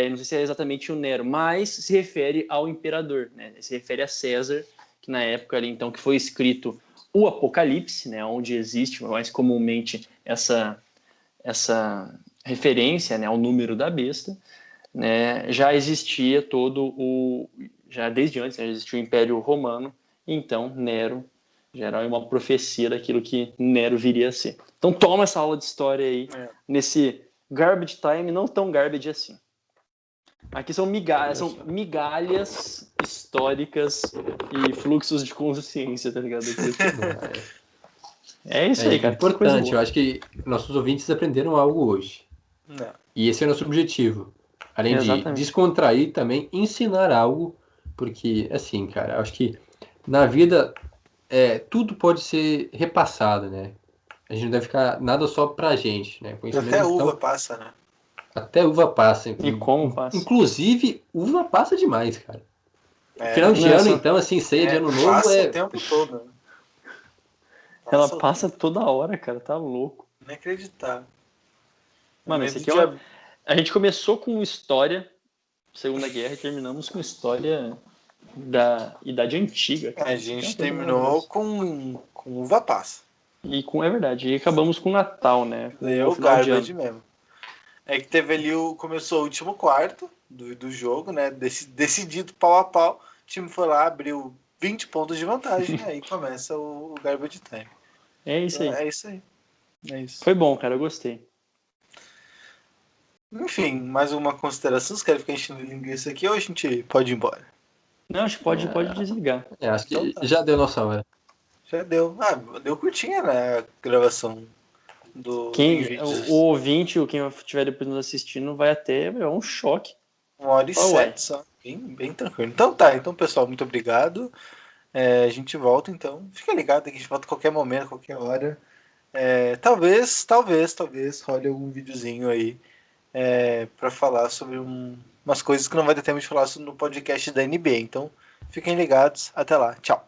Não sei se é exatamente o Nero, mas se refere ao imperador, né? Se refere a César, que na época ali, então, que foi escrito o Apocalipse, né? Onde existe mais comumente essa referência, né, ao número da besta, né? Já existia já desde antes, né, já existia o Império Romano, então Nero já era uma profecia daquilo que Nero viria a ser. Então toma essa aula de história aí, nesse garbage time, não tão garbage assim. Aqui são migalhas históricas e fluxos de consciência, tá ligado? É isso aí, cara. Importante, eu acho que nossos ouvintes aprenderam algo hoje. E esse é o nosso objetivo. Além de descontrair, também ensinar algo, porque, assim, cara, eu acho que na vida tudo pode ser repassado, né? A gente não deve ficar nada só pra gente, né? Até uva passa, né? Até uva passa. E como passa? Inclusive, uva passa demais, cara. Final de ano, então, assim, ceia de ano novo passa o tempo todo. Ela passa toda hora, cara. Tá louco. Inacreditável. Mano, esse aqui a gente começou com história, Segunda Guerra, e terminamos com história da Idade Antiga. Cara. A gente terminou com uva passa. É verdade. E acabamos com Natal, né? O garbage mesmo. É que teve ali começou o último quarto do jogo, né? Decidido pau a pau. O time foi lá, abriu 20 pontos de vantagem, aí começa o garbage time. É isso aí. É isso aí. É isso. Foi bom, cara. Eu gostei. Enfim, mais uma consideração? Você quer ficar enchendo linguiça aqui ou a gente pode ir embora? Não, acho que pode desligar. Acho que então, já deu nossa hora. Já deu. Deu curtinha, né? A gravação do o ouvinte, ou quem estiver depois nos assistindo, vai até um choque. 1h07 só. Bem tranquilo. Então, pessoal, muito obrigado. A gente volta, então. Fica ligado que a gente volta a qualquer momento, a qualquer hora. Talvez role algum videozinho aí para falar sobre umas coisas que não vai ter tempo de falar no podcast da NBA. Então, fiquem ligados. Até lá. Tchau.